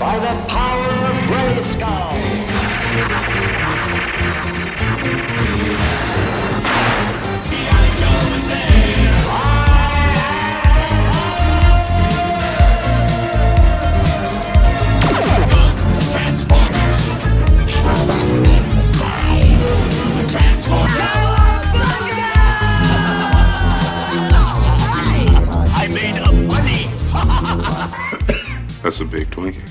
by the power of Grayskull. I made a funny. That's a big Twinkie.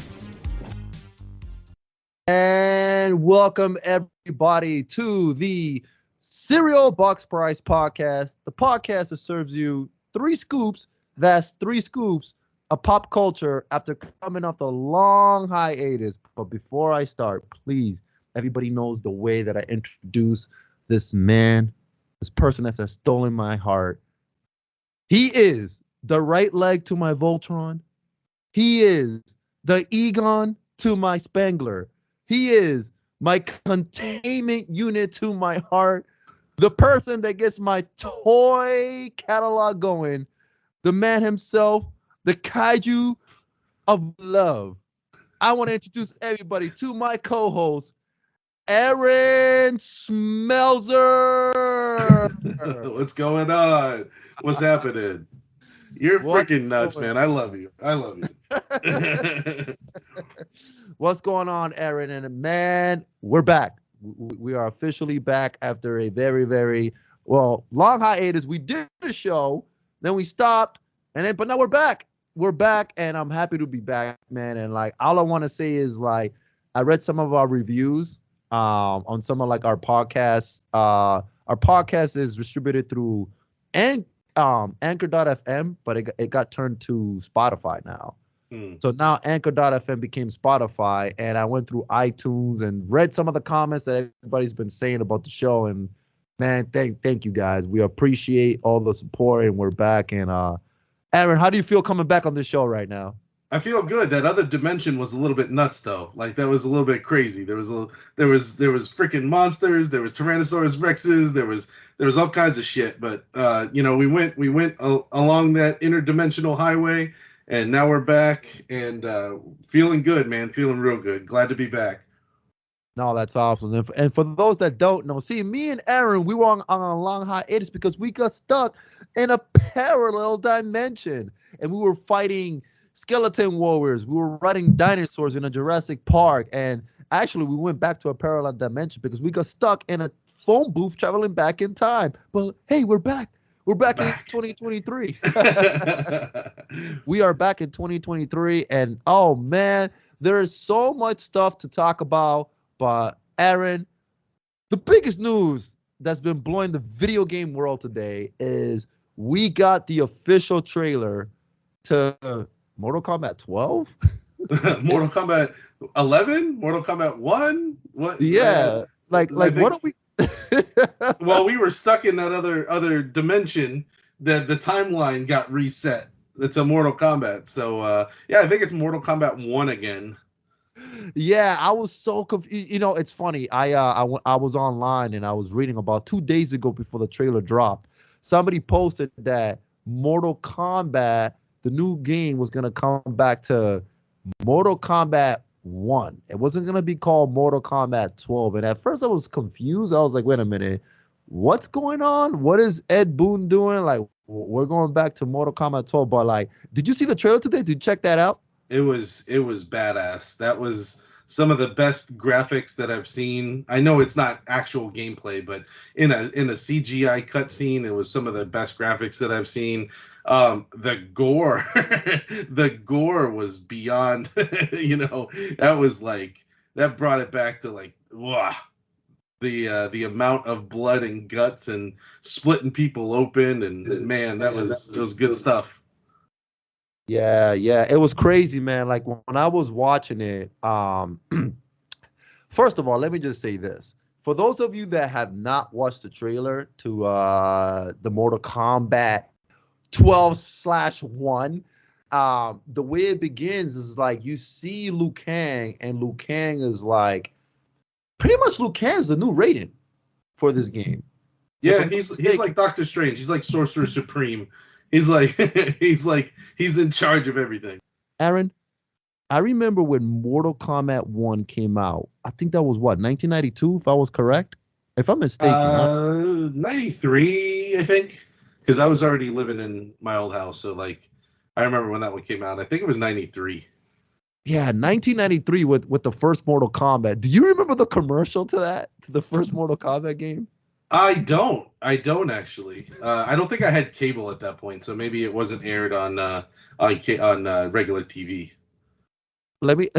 And welcome everybody to the Cereal Box Price Podcast, the podcast that serves you three scoops. That's three scoops of pop culture after coming off the long hiatus. But before I start, please, everybody knows the way that I introduce this man, this person that has stolen my heart. He is the right leg to my Voltron. He is the Egon to my Spangler. He is my containment unit to my heart. The person that gets my toy catalog going. The man himself, the kaiju of love. I want to introduce everybody to my co-host, Aaron Smelzer. What's going on? What's happening? You're freaking nuts, man. I love you. I love you. What's going on, Aaron? And man, we're back. We are officially back after a very, very long hiatus. We did a show, then we stopped, but now we're back. We're back, and I'm happy to be back, man. And like, all I want to say is like, I read some of our reviews on some of like our podcasts. Our podcast is distributed through Anchor.fm, but it got turned to Spotify now. So now Anchor.fm became Spotify, and I went through iTunes and read some of the comments that everybody's been saying about the show. And man, thank you guys. We appreciate all the support, and we're back. And Aaron, how do you feel coming back on the show right now? I feel good. That other dimension was a little bit nuts, though. Like that was a little bit crazy. There was freaking monsters. There was Tyrannosaurus Rexes. There was all kinds of shit. But we went along that interdimensional highway, and now we're back and feeling good, man. Feeling real good. Glad to be back. No, that's awesome. And for those that don't know, see, me and Aaron, we were on a long hiatus because we got stuck in a parallel dimension, and we were fighting skeleton warriors. We were riding dinosaurs in a Jurassic Park, and actually we went back to a parallel dimension because we got stuck in a phone booth traveling back in time. But hey, we're back. We're back in 2023. We are back in 2023, and oh man, there is so much stuff to talk about. But Aaron, the biggest news that's been blowing the video game world today is we got the official trailer to Mortal Kombat 12? Mortal Kombat 11? Mortal Kombat 1? What? Yeah. Like what are we? Well, we were stuck in that other dimension. The timeline got reset. It's a Mortal Kombat. So, I think it's Mortal Kombat 1 again. Yeah, I was so confused. You know, it's funny. I was online and I was reading about 2 days ago before the trailer dropped. Somebody posted that Mortal Kombat, the new game, was going to come back to Mortal Kombat 1. It wasn't going to be called Mortal Kombat 12. And at first I was confused. I was like, wait a minute. What's going on? What is Ed Boon doing? Like, we're going back to Mortal Kombat 12. But like, did you see the trailer today? Did you check that out? It was badass. That was some of the best graphics that I've seen. I know it's not actual gameplay, but in a CGI cutscene, it was some of the best graphics that I've seen. The gore, the gore was beyond. That was like, that brought it back to like, wow, the amount of blood and guts and splitting people open, and man, that was good stuff. Yeah, it was crazy, man. Like when I was watching it, first of all, let me just say this. For those of you that have not watched the trailer to the Mortal Kombat 12/1, the way it begins is like you see Liu Kang, and Liu Kang is like, pretty much Liu Kang's the new Raiden for this game. Yeah, he's like Doctor Strange. He's like Sorcerer Supreme. He's in charge of everything. Aaron, I remember when Mortal Kombat 1 came out. I think that was what, 1992, if I was correct? If I'm mistaken. 93, I think, because I was already living in my old house. So, like, I remember when that one came out. I think it was 93. Yeah, 1993 with the first Mortal Kombat. Do you remember the commercial to the first Mortal Kombat game? I don't actually. I don't think I had cable at that point, so maybe it wasn't aired on regular TV. Let me.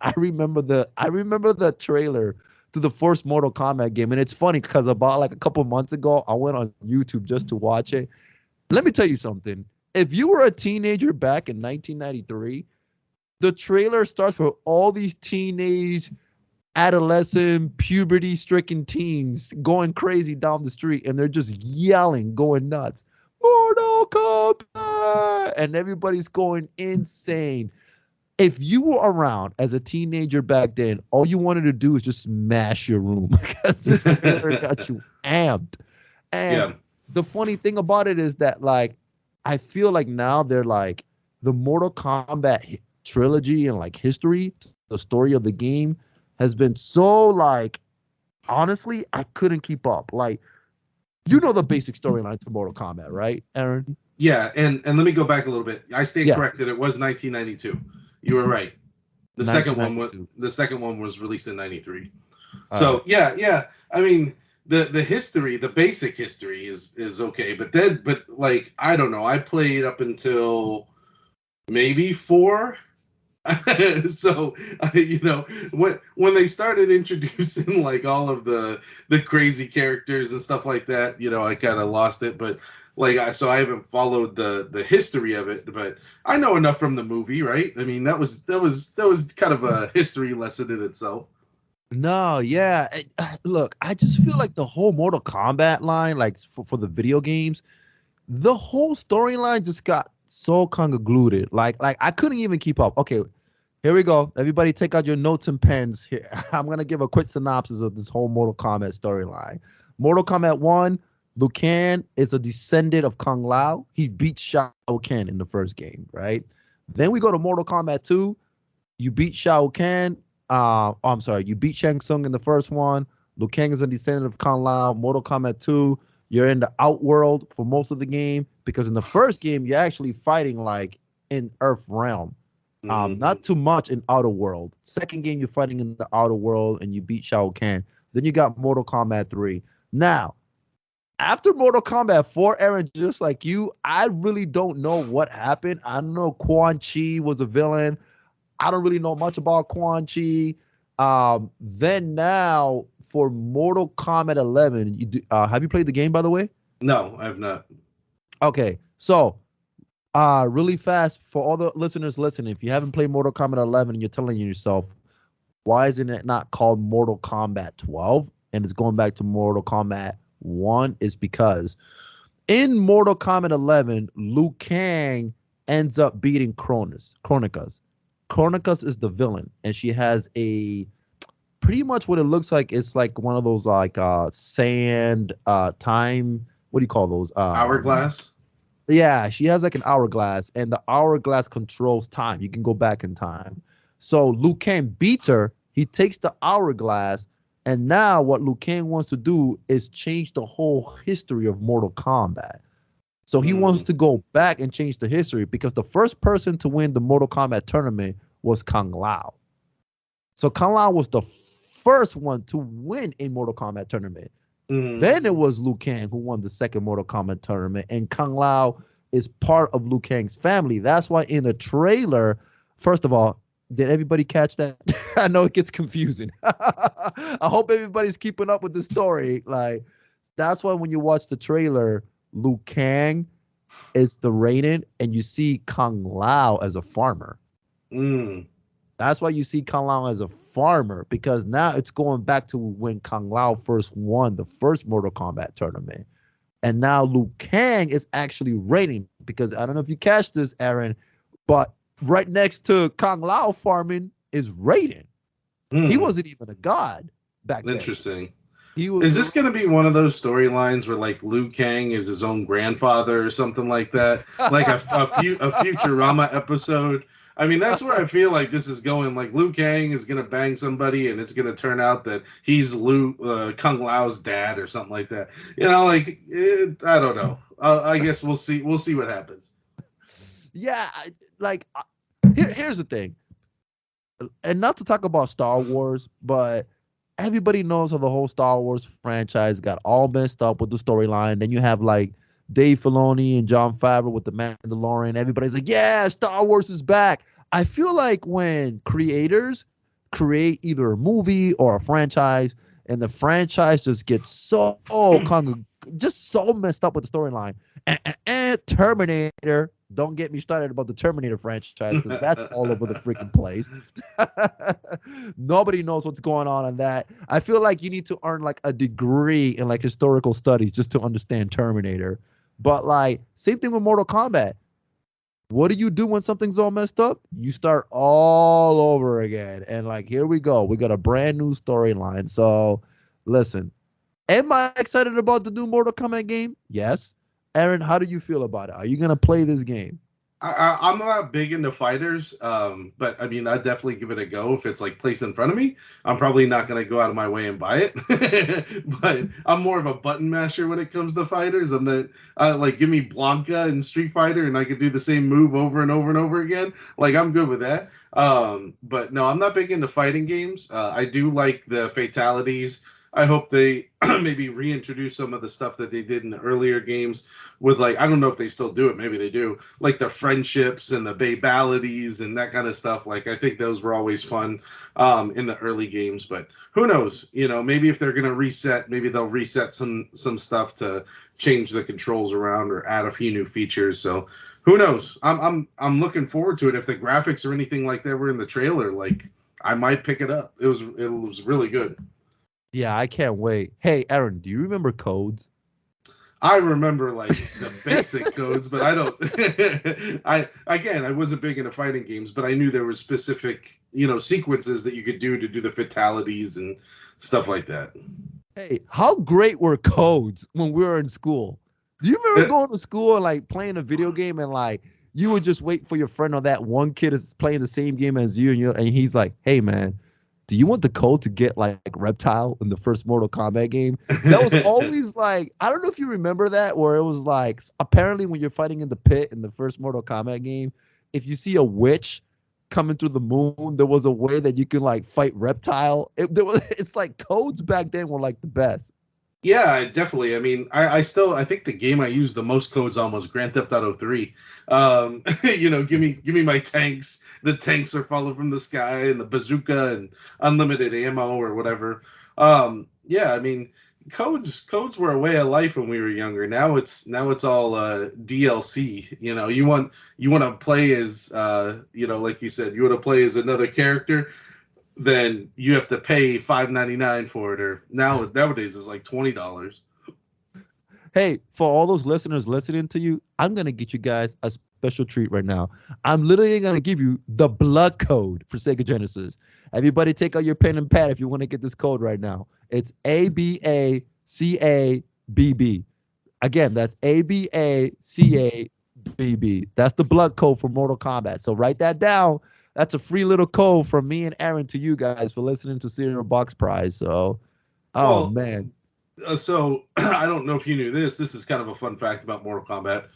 I remember the trailer to the first Mortal Kombat game, and it's funny because about like a couple months ago, I went on YouTube just to watch it. Let me tell you something. If you were a teenager back in 1993, the trailer starts with all these teenage, adolescent, puberty-stricken teens going crazy down the street, and they're just yelling, going nuts. Mortal Kombat! And everybody's going insane. If you were around as a teenager back then, all you wanted to do is just smash your room because this trailer got you amped. And the funny thing about it is that, like, I feel like now they're like the Mortal Kombat trilogy and like history, the story of the game has been so like, honestly, I couldn't keep up. Like, you know the basic storyline to Mortal Kombat, right, Aaron? Yeah, and let me go back a little bit. I stand corrected. It was 1992. You were right. The second one was released in 93. So yeah. I mean, the history, the basic history is okay, but like, I don't know. I played up until maybe 4. So when they started introducing like all of the crazy characters and stuff like that, I kind of lost it. But like, I haven't followed the history of it, but I know enough from the movie, right? I mean, that was kind of a history lesson in itself. No, yeah. Look, I just feel like the whole Mortal Kombat line, like for the video games, the whole storyline just got so convoluted. Like I couldn't even keep up. Okay, here we go. Everybody take out your notes and pens here. I'm going to give a quick synopsis of this whole Mortal Kombat storyline. Mortal Kombat 1, Liu Kang is a descendant of Kung Lao. He beats Shao Kahn in the first game, right? Then we go to Mortal Kombat 2. You beat Shao Kahn. You beat Shang Tsung in the first one. Liu Kang is a descendant of Kung Lao. Mortal Kombat 2, you're in the Outworld for most of the game, because in the first game, you're actually fighting like in Earth Realm. Not too much in Outer World. Second game, you're fighting in the Outer World and you beat Shao Kahn. Then you got Mortal Kombat 3. Now, after Mortal Kombat 4, Aaron, just like you, I really don't know what happened. I don't know Quan Chi was a villain. I don't really know much about Quan Chi. Then now for Mortal Kombat 11, have you played the game, by the way? No, I have not. Okay, so really fast for all the listeners listening, if you haven't played Mortal Kombat 11 and you're telling yourself, why isn't it not called Mortal Kombat 12 and it's going back to Mortal Kombat 1, is because in Mortal Kombat 11, Liu Kang ends up beating Kronicus. Kronicus is the villain, and she has a pretty much what it looks like. It's like one of those like sand time. What do you call those? Hourglass. Yeah, she has like an hourglass, and the hourglass controls time. You can go back in time. So Liu Kang beats her. He takes the hourglass, and now what Liu Kang wants to do is change the whole history of Mortal Kombat. So he wants to go back and change the history, because the first person to win the Mortal Kombat tournament was Kung Lao. So Kung Lao was the first one to win a Mortal Kombat tournament. Then it was Liu Kang who won the second Mortal Kombat tournament, and Kung Lao is part of Liu Kang's family. That's why in the trailer, first of all, did everybody catch that? I know it gets confusing. I hope everybody's keeping up with the story. Like, that's why when you watch the trailer, Liu Kang is the Raiden, and you see Kung Lao as a farmer. That's why you see Kung Lao as a farmer, because now it's going back to when Kung Lao first won the first Mortal Kombat tournament. And now Liu Kang is actually Raiden, because I don't know if you catch this, Aaron, but right next to Kung Lao farming is Raiden. He wasn't even a god back then. Interesting. Is this going to be one of those storylines where like Liu Kang is his own grandfather or something like that? Like a Futurama episode? I mean, that's where I feel like this is going. Like Liu Kang is gonna bang somebody, and it's gonna turn out that he's Kung Lao's dad or something like that. I don't know. I guess we'll see. We'll see what happens. Yeah, here's the thing, and not to talk about Star Wars, but everybody knows how the whole Star Wars franchise got all messed up with the storyline. Then you have like Dave Filoni and Jon Favreau with the Mandalorian. Everybody's like, yeah, Star Wars is back. I feel like when creators create either a movie or a franchise, and the franchise just gets just so messed up with the storyline. And Terminator, don't get me started about the Terminator franchise, because that's all over the freaking place. Nobody knows what's going on in that. I feel like you need to earn like a degree in like historical studies just to understand Terminator. But like, same thing with Mortal Kombat. What do you do when something's all messed up? You start all over again. And like, here we go. We got a brand new storyline. So listen, am I excited about the new Mortal Kombat game? Yes. Aaron, how do you feel about it? Are you going to play this game? I'm not big into fighters, but I mean, I'd definitely give it a go if it's like placed in front of me. I'm probably not going to go out of my way and buy it, but I'm more of a button masher when it comes to fighters. Like, give me Blanca in Street Fighter and I could do the same move over and over and over again. Like, I'm good with that. But no, I'm not big into fighting games. I do like the fatalities. I hope they maybe reintroduce some of the stuff that they did in the earlier games with, like, I don't know if they still do it. Maybe they do. Like the friendships and the babalities and that kind of stuff. Like, I think those were always fun in the early games. But who knows? Maybe if they're going to reset, maybe they'll reset some stuff to change the controls around or add a few new features. So who knows? I'm looking forward to it. If the graphics or anything like that were in the trailer, like, I might pick it up. It was really good. Yeah, I can't wait. Hey, Aaron, do you remember codes? I remember like the basic codes, but I don't. I wasn't big into fighting games, but I knew there were specific, sequences that you could do to do the fatalities and stuff like that. Hey, how great were codes when we were in school? Do you remember going to school and like playing a video game and like you would just wait for your friend or that one kid is playing the same game as you and he's like, hey man, do you want the code to get like Reptile in the first Mortal Kombat game? That was always like, I don't know if you remember that, where it was like, apparently when you're fighting in the pit in the first Mortal Kombat game, if you see a witch coming through the moon, there was a way that you can like fight Reptile. It's like codes back then were like the best. Yeah, definitely. I mean, I think the game I used the most codes on was Grand Theft Auto 3. Give me my tanks. The tanks are falling from the sky and the bazooka and unlimited ammo or whatever. Yeah, I mean, codes were a way of life when we were younger. Now it's all DLC. You want to play as like you said, you want to play as another character, then you have to pay $5.99 for it, or nowadays it's like $20. Hey, for all those listeners listening to you, I'm gonna get you guys a special treat right now. I'm literally gonna give you the blood code for Sega Genesis. Everybody, take out your pen and pad if you want to get this code right now. It's ABACABB. Again, that's ABACABB. That's the blood code for Mortal Kombat. So write that down. That's a free little code from me and Aaron to you guys for listening to Serial Box Prize. So, man. So I don't know if you knew this. This is kind of a fun fact about Mortal Kombat.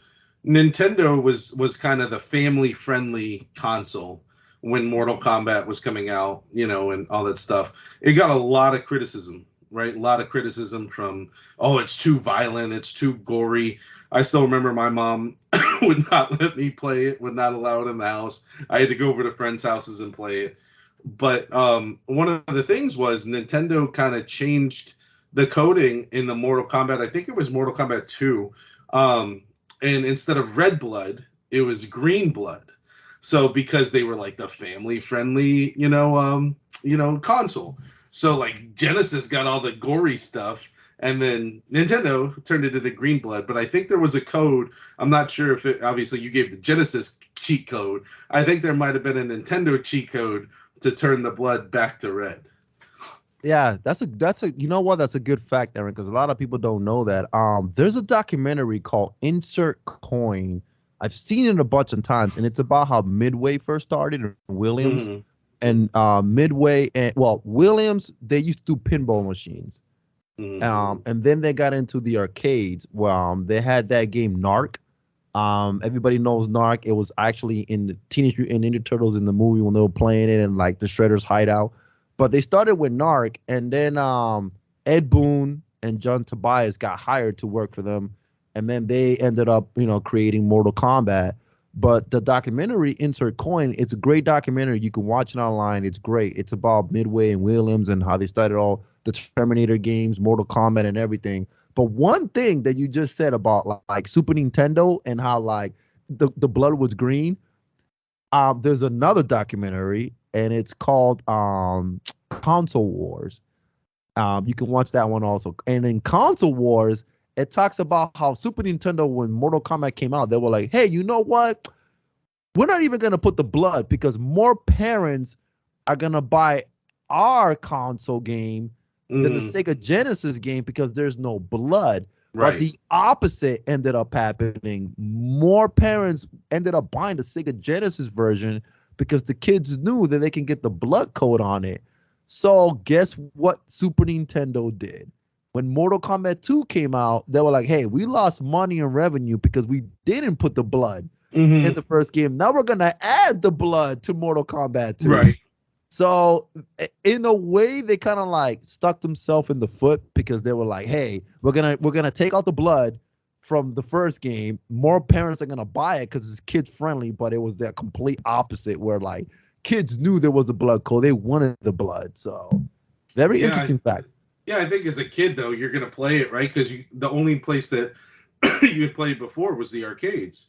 Nintendo was kind of the family-friendly console when Mortal Kombat was coming out, and all that stuff. It got a lot of criticism, right? A lot of criticism from, it's too violent, it's too gory. I still remember my mom would not let me play it, would not allow it in the house. I had to go over to friends' houses and play it. But one of the things was Nintendo kind of changed the coding in the Mortal Kombat. I think it was Mortal Kombat 2. And instead of red blood, it was green blood. So because they were like the family-friendly, console. So like Genesis got all the gory stuff. And then Nintendo turned it into green blood, but I think there was a code. I'm not sure if obviously you gave the Genesis cheat code. I think there might have been a Nintendo cheat code to turn the blood back to red. Yeah, that's a that's a good fact, Aaron, because a lot of people don't know that. There's a documentary called Insert Coin. I've seen it a bunch of times, and it's about how Midway first started in Williams. Mm-hmm. And Midway and Williams, they used to do pinball machines. Mm-hmm. And then they got into the arcades. Well, they had that game Narc. Everybody knows Narc. It was actually in the Teenage Mutant Ninja Turtles in the movie when they were playing it, and like the Shredder's hideout. But they started with Narc, and then Ed Boon and John Tobias got hired to work for them, and then they ended up, creating Mortal Kombat. But the documentary Insert Coin, it's a great documentary. You can watch it online. It's great. It's about Midway and Williams and how they started all the Terminator games, Mortal Kombat, and everything. But one thing that you just said about like Super Nintendo and how like the blood was green, there's another documentary, and it's called Console Wars. You can watch that one also. And in Console Wars, it talks about how Super Nintendo, when Mortal Kombat came out, they were like, hey, you know what? We're not even going to put the blood because more parents are going to buy our console game than the Sega Genesis game because there's no blood. Right. But the opposite ended up happening. More parents ended up buying the Sega Genesis version because the kids knew that they can get the blood code on it. So guess what Super Nintendo did? When Mortal Kombat 2 came out, they were like, hey, we lost money and revenue because we didn't put the blood in the first game. Now we're going to add the blood to Mortal Kombat 2. Right. So in a way, they kind of like stuck themselves in the foot because they were like, hey, we're gonna take out the blood from the first game. More parents are going to buy it because it's kid friendly, but it was the complete opposite where like kids knew there was a blood code. They wanted the blood. So very interesting fact. Yeah, I think as a kid, though, you're going to play it, right? Because the only place that you had played before was the arcades,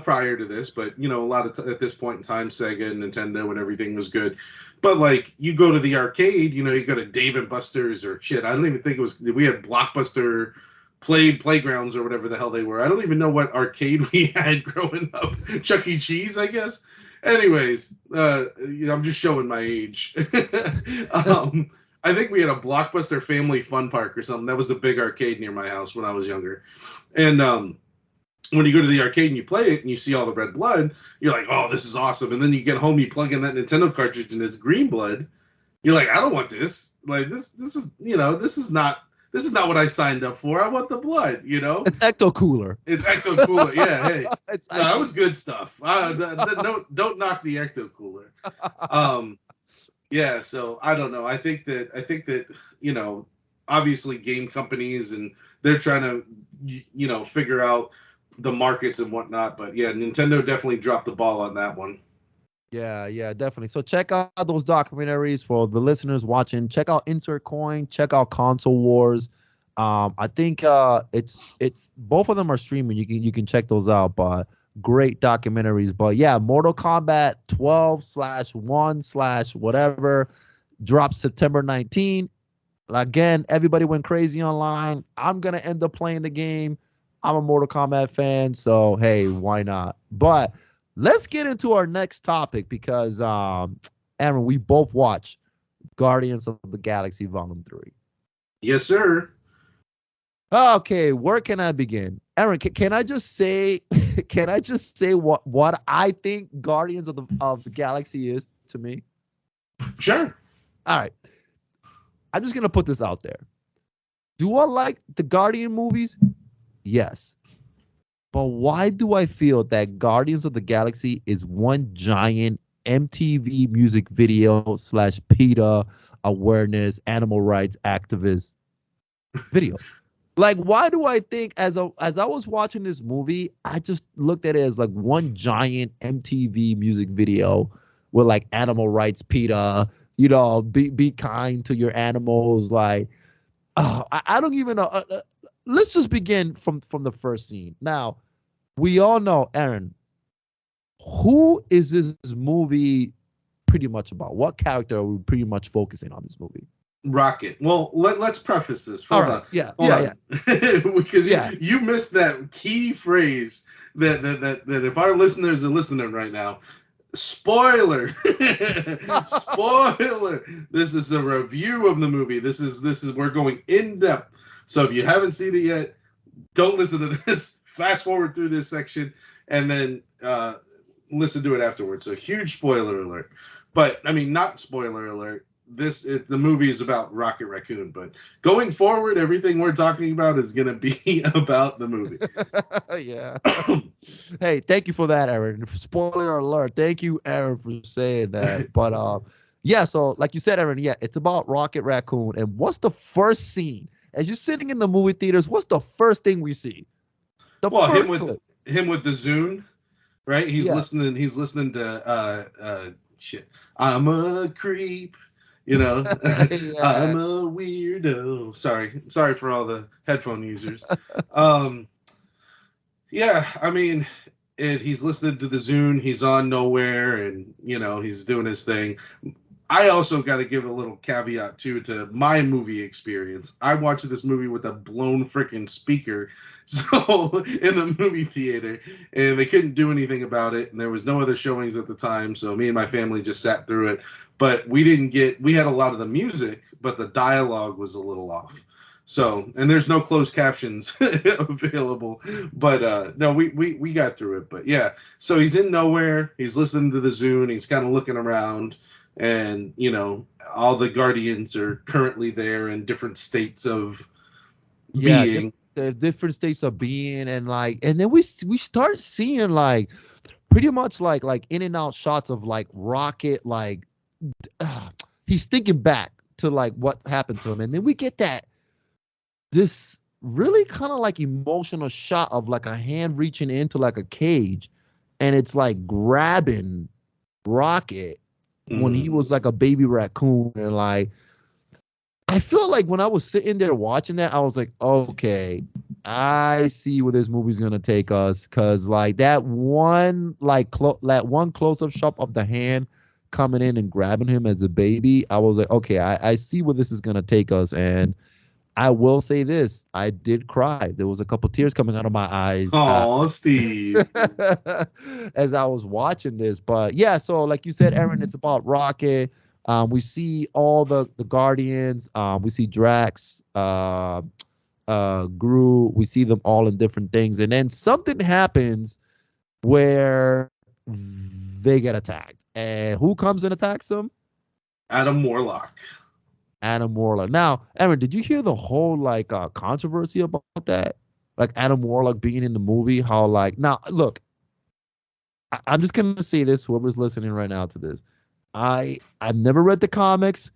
prior to this. But, a lot of at this point in time, Sega and Nintendo and everything was good. But, like, you go to the arcade, you go to Dave & Buster's or shit. I don't even think we had Blockbuster playgrounds or whatever the hell they were. I don't even know what arcade we had growing up. Chuck E. Cheese, I guess. Anyways, I'm just showing my age. I think we had a Blockbuster Family Fun Park or something. That was the big arcade near my house when I was younger. And when you go to the arcade and you play it and you see all the red blood, you're like, oh, this is awesome. And then you get home, you plug in that Nintendo cartridge and it's green blood. You're like, I don't want this. Like this is not what I signed up for. I want the blood, It's Ecto Cooler. It's Ecto Cooler. Yeah, hey. That was good stuff. Don't knock the Ecto Cooler. Yeah, so I don't know. I think that obviously game companies and they're trying to figure out the markets and whatnot. But yeah, Nintendo definitely dropped the ball on that one. Yeah, definitely. So check out those documentaries for the listeners watching. Check out Insert Coin. Check out Console Wars. I think it's both of them are streaming. You can check those out. But great documentaries. But yeah, Mortal Kombat 12/1/whatever drops September 19. Again, everybody went crazy online. I'm gonna end up playing the game. I'm a Mortal Kombat fan, so hey, why not? But let's get into our next topic because Aaron, we both watched Guardians of the Galaxy Volume 3. Yes, sir. Okay, where can I begin? Aaron, can I just say what I think Guardians of the Galaxy is to me? Sure. All right. I'm just going to put this out there. Do I like the Guardian movies? Yes. But why do I feel that Guardians of the Galaxy is one giant MTV music video / PETA awareness, animal rights activist video? Like, why do I think as I was watching this movie, I just looked at it as like one giant MTV music video with like animal rights, PETA, be kind to your animals. Like, I don't even know. Let's just begin from the first scene. Now, we all know, Aaron, who is this movie pretty much about? What character are we pretty much focusing on this movie? Rocket. Well, let's preface this. Hold on. Yeah. Because you missed that key phrase that if our listeners are listening right now, spoiler. Spoiler. This is a review of the movie. This is we're going in depth. So if you haven't seen it yet, don't listen to this. Fast forward through this section. and then listen to it afterwards. So huge spoiler alert. But I mean, not spoiler alert. The movie is about Rocket Raccoon, but going forward, everything we're talking about is going to be about the movie. Yeah. Hey, thank you for that, Aaron. Spoiler alert. Thank you, Aaron, for saying that. But yeah, so like you said, Aaron, yeah, it's about Rocket Raccoon. And what's the first scene? As you're sitting in the movie theaters, what's the first thing we see? Him with the Zune, right? He's listening to shit. I'm a creep. You know, I'm a weirdo. Sorry for all the headphone users. Yeah, I mean, he's listening to the Zune. He's on Nowhere, and you know, he's doing his thing. I also got to give a little caveat too to my movie experience. I watched this movie with a blown freaking speaker, so in the movie theater, and they couldn't do anything about it, and there was no other showings at the time, so me and my family just sat through it. But we had a lot of the music, but the dialogue was a little off. So, and there's no closed captions available, but no, we got through it. But yeah, so he's in Nowhere, he's listening to the Zune, he's kind of looking around, and you know, all the Guardians are currently there in different states of being. The different states of being, and then we start seeing like pretty much like in and out shots of like Rocket, like he's thinking back to like what happened to him, and then we get this really kind of like emotional shot of like a hand reaching into like a cage, and it's like grabbing Rocket when he was like a baby raccoon. And like I feel like when I was sitting there watching that, I was like, okay, I see where this movie's gonna take us, because like that one close-up shot of the hand coming in and grabbing him as a baby, I was like, okay, I see where this is gonna take us. And I will say this, I did cry. There was a couple tears coming out of my eyes. Oh, Steve. As I was watching this. But yeah, so like you said, Aaron, it's about Rocket. We see all the Guardians. We see Drax, Gru. We see them all in different things. And then something happens where they get attacked. And who comes and attacks them? Adam Warlock. Now, Aaron, did you hear the whole like controversy about that? Like Adam Warlock being in the movie? How like, now look, I'm just gonna say this, whoever's listening right now to this. I've never read the comics.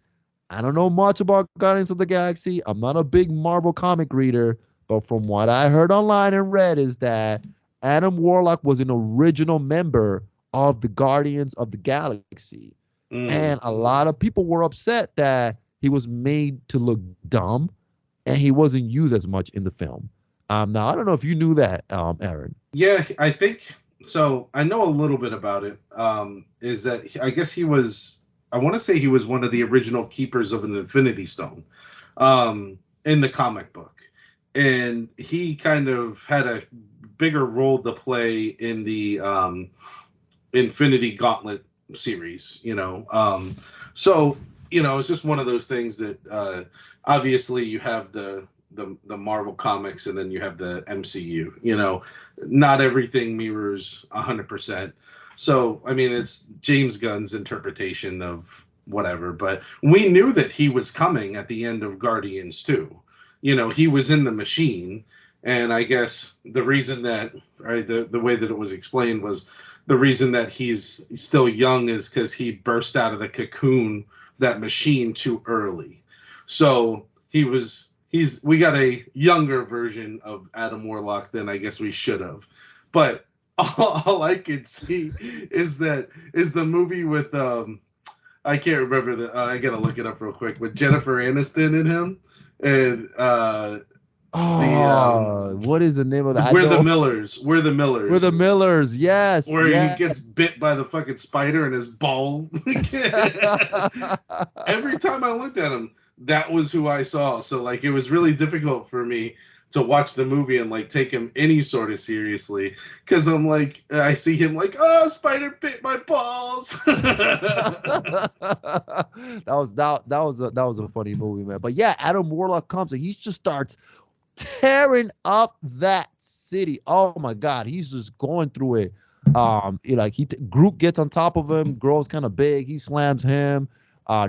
I don't know much about Guardians of the Galaxy. I'm not a big Marvel comic reader, but from what I heard online and read is that Adam Warlock was an original member of the Guardians of the Galaxy. And a lot of people were upset that he was made to look dumb and he wasn't used as much in the film. Now, I don't know if you knew that, Aaron. Yeah, I think so. I know a little bit about it. Is that I guess I want to say he was one of the original keepers of an Infinity Stone in the comic book. And he kind of had a bigger role to play in the Infinity Gauntlet series, you know. So, you know, it's just one of those things that obviously you have the Marvel comics and then you have the MCU, you know, not everything mirrors 100%. So, I mean, it's James Gunn's interpretation of whatever, but we knew that he was coming at the end of Guardians 2. You know, he was in the machine, and I guess the reason that, right, the way that it was explained was the reason that he's still young is because he burst out of the cocoon, that machine, too early. So we got a younger version of Adam Warlock than I guess we should have. But all I could see is the movie with I can't remember I gotta look it up real quick, with Jennifer Aniston in him, and what is the name of that? We're the Millers. We're the Millers. Yes. Where he gets bit by the fucking spider and his ball. Every time I looked at him, that was who I saw. So like, it was really difficult for me to watch the movie and like take him any sort of seriously, because I'm like, I see him like, oh, spider bit my balls. that was a funny movie, man. But yeah, Adam Warlock comes and he just starts tearing up that city. Oh my God, he's just going through it. Groot gets on top of him, grows kind of big. He slams him.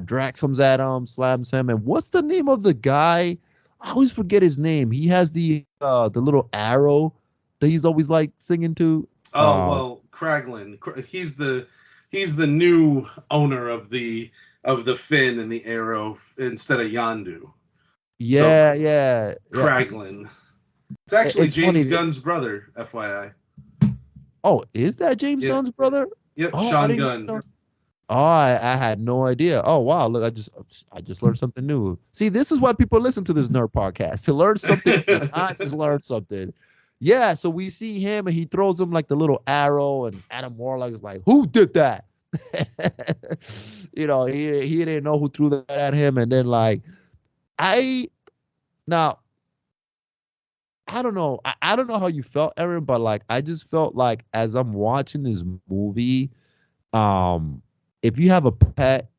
Drax comes at him, slams him. And what's the name of the guy? I always forget his name. He has the little arrow that he's always like singing to. Kraglin. He's the new owner of the fin and the arrow instead of Yondu. Yeah. Kraglin. It's actually It's James funny. Gunn's brother, FYI. Oh, is that James Gunn's brother? Yep, Oh, I Sean didn't Gunn. know. Oh, I had no idea. Oh wow, look, I just learned something new. See, this is why people listen to this nerd podcast, to learn something. I just learned something. Yeah, so we see him and he throws him like the little arrow, and Adam Warlock is like, "Who did that?" He didn't know who threw that at him, and then like I don't know. I don't know how you felt, Aaron, but like I just felt like as I'm watching this movie, if you have a pet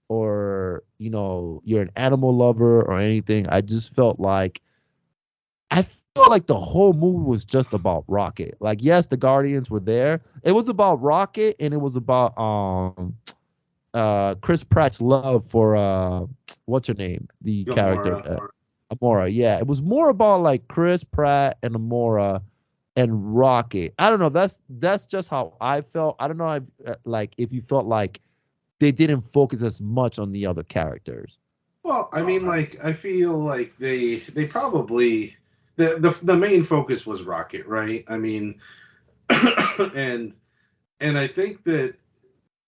or you're an animal lover or anything, I just felt like the whole movie was just about Rocket. Like, yes, the Guardians were there. It was about Rocket, and it was about Chris Pratt's love for what's her name? The character Amora. Yeah, it was more about like Chris Pratt and Amora and Rocket. I don't know. That's just how I felt. I don't know if you felt like they didn't focus as much on the other characters. Well, I mean, like I feel like they probably the main focus was Rocket, right? I mean, and I think that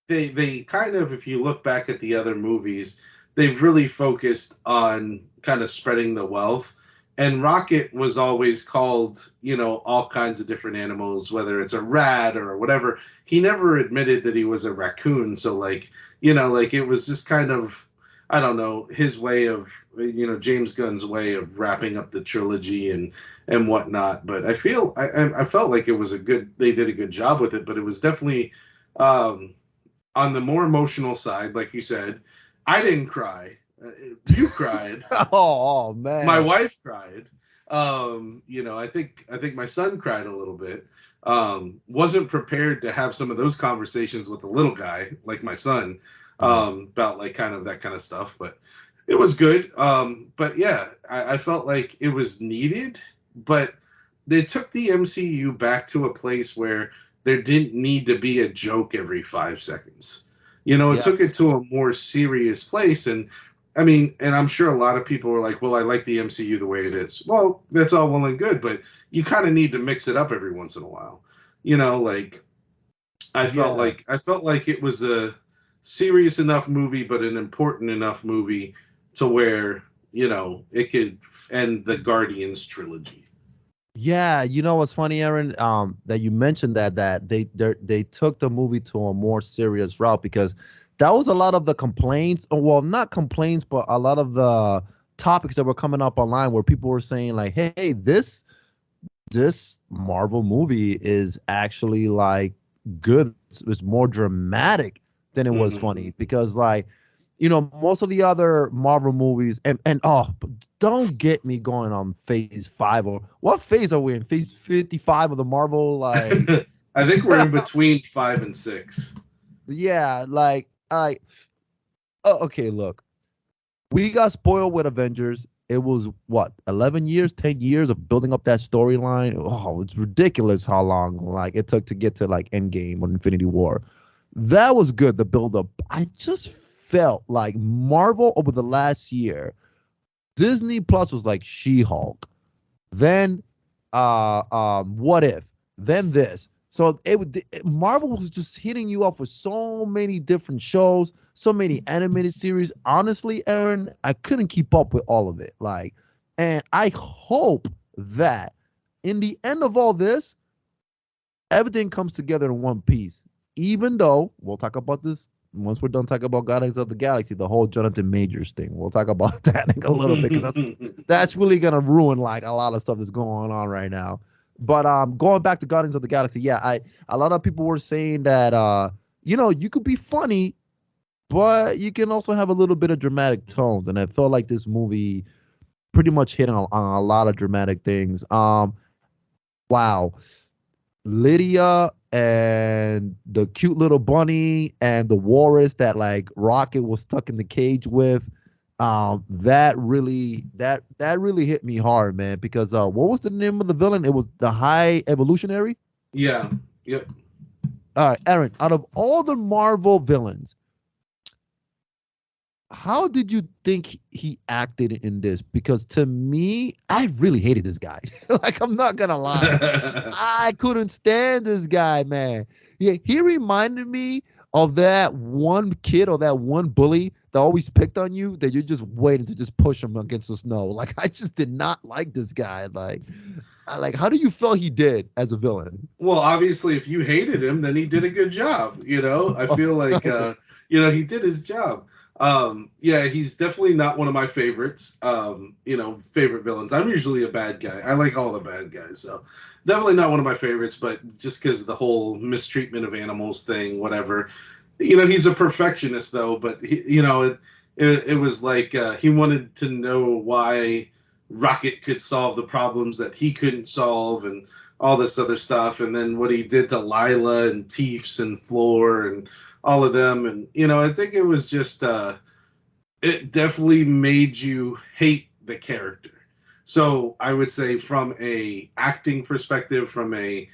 they kind of, if you look back at the other movies, they've really focused on kind of spreading the wealth. And Rocket was always called, all kinds of different animals, whether it's a rat or whatever. He never admitted that he was a raccoon. So like it was just kind of, I don't know, his way of, James Gunn's way of wrapping up the trilogy and whatnot. But I felt like it was they did a good job with it, but it was definitely on the more emotional side, like you said. I didn't cry. You cried. Oh man. My wife cried. I think my son cried a little bit. Wasn't prepared to have some of those conversations with the little guy, like my son, about like kind of that kind of stuff. But it was good. But yeah, I felt like it was needed, but they took the MCU back to a place where there didn't need to be a joke every 5 seconds. It took it to a more serious place. And I mean, and I'm sure a lot of people were like, well, I like the MCU the way it is. Well, that's all well and good, but you kind of need to mix it up every once in a while. I felt like it was a serious enough movie, but an important enough movie to where, it could end the Guardians trilogy. Yeah, what's funny, Aaron? That you mentioned that they took the movie to a more serious route, because that was a lot of the complaints. Well, not complaints, but a lot of the topics that were coming up online where people were saying like, "Hey, this Marvel movie is actually like good. It's more dramatic than it was funny," because like, most of the other Marvel movies, and don't get me going on phase 5, or what phase are we in? Phase 55 of the Marvel, like I think we're in between 5 and 6. Yeah, okay, look. We got spoiled with Avengers. It was what, 11 years, 10 years of building up that storyline. Oh, it's ridiculous how long like it took to get to like Endgame or Infinity War. That was good, the build up. I just felt like Marvel over the last year, Disney Plus was like She-Hulk, then What If, then this. So Marvel was just hitting you up with so many different shows, so many animated series. Honestly, Aaron, I couldn't keep up with all of it. And I hope that in the end of all this, everything comes together in one piece. Even though we'll talk about this once we're done talking about Guardians of the Galaxy, the whole Jonathan Majors thing. We'll talk about that in a little bit, because that's really gonna ruin like a lot of stuff that's going on right now. But going back to Guardians of the Galaxy, yeah, a lot of people were saying that you could be funny, but you can also have a little bit of dramatic tones, and I felt like this movie pretty much hit on a lot of dramatic things. wow. Lydia and the cute little bunny and the walrus that like Rocket was stuck in the cage with. That really hit me hard, man, because what was the name of the villain? It was the High Evolutionary. Yeah. Yep. All right, Aaron, out of all the Marvel villains, how did you think he acted in this? Because to me, I really hated this guy. Like, I'm not gonna lie, I couldn't stand this guy, man. Yeah, he reminded me of that one kid or that one bully that always picked on you, that you're just waiting to just push him against the snow. Like, I just did not like this guy. Like, how do you feel he did as a villain? Well, obviously, if you hated him, then he did a good job. I feel like he did his job. Yeah, he's definitely not one of my favorites. Favorite villains. I'm usually a bad guy. I like all the bad guys, so definitely not one of my favorites. But just because of the whole mistreatment of animals thing, whatever. He's a perfectionist though. But it was like he wanted to know why Rocket could solve the problems that he couldn't solve, and all this other stuff. And then what he did to Lila and Teefs and Floor and all of them. And I think it was just it definitely made you hate the character. So I would say from a acting perspective, from a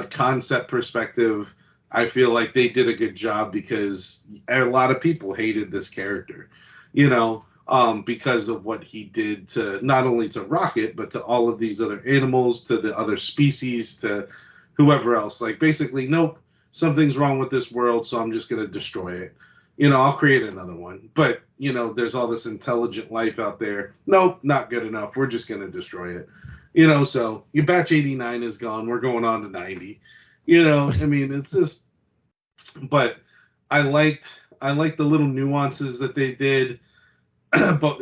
concept perspective, I feel like they did a good job, because a lot of people hated this character, because of what he did to not only to Rocket, but to all of these other animals, to the other species, to whoever else. Like, basically, nope, something's wrong with this world, so I'm just going to destroy it. I'll create another one. But, there's all this intelligent life out there. Nope, not good enough. We're just going to destroy it. So your batch 89 is gone. We're going on to 90. It's just, but I liked the little nuances that they did. But,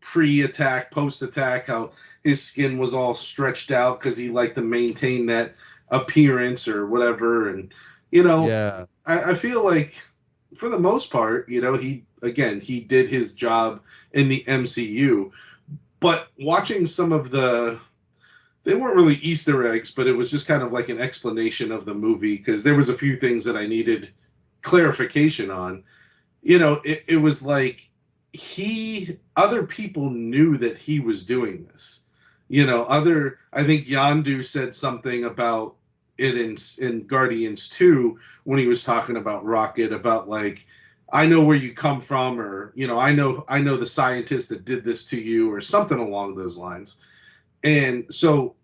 pre-attack, post-attack, how his skin was all stretched out because he liked to maintain that appearance or whatever. And, Yeah. I feel like for the most part, he did his job in the MCU. But watching some of they weren't really Easter eggs, but it was just kind of like an explanation of the movie, because there was a few things that I needed clarification on. It was like other people knew that he was doing this. I think Yondu said something about it in Guardians 2 when he was talking about Rocket, about like, I know where you come from, or I know the scientist that did this to you, or something along those lines. And so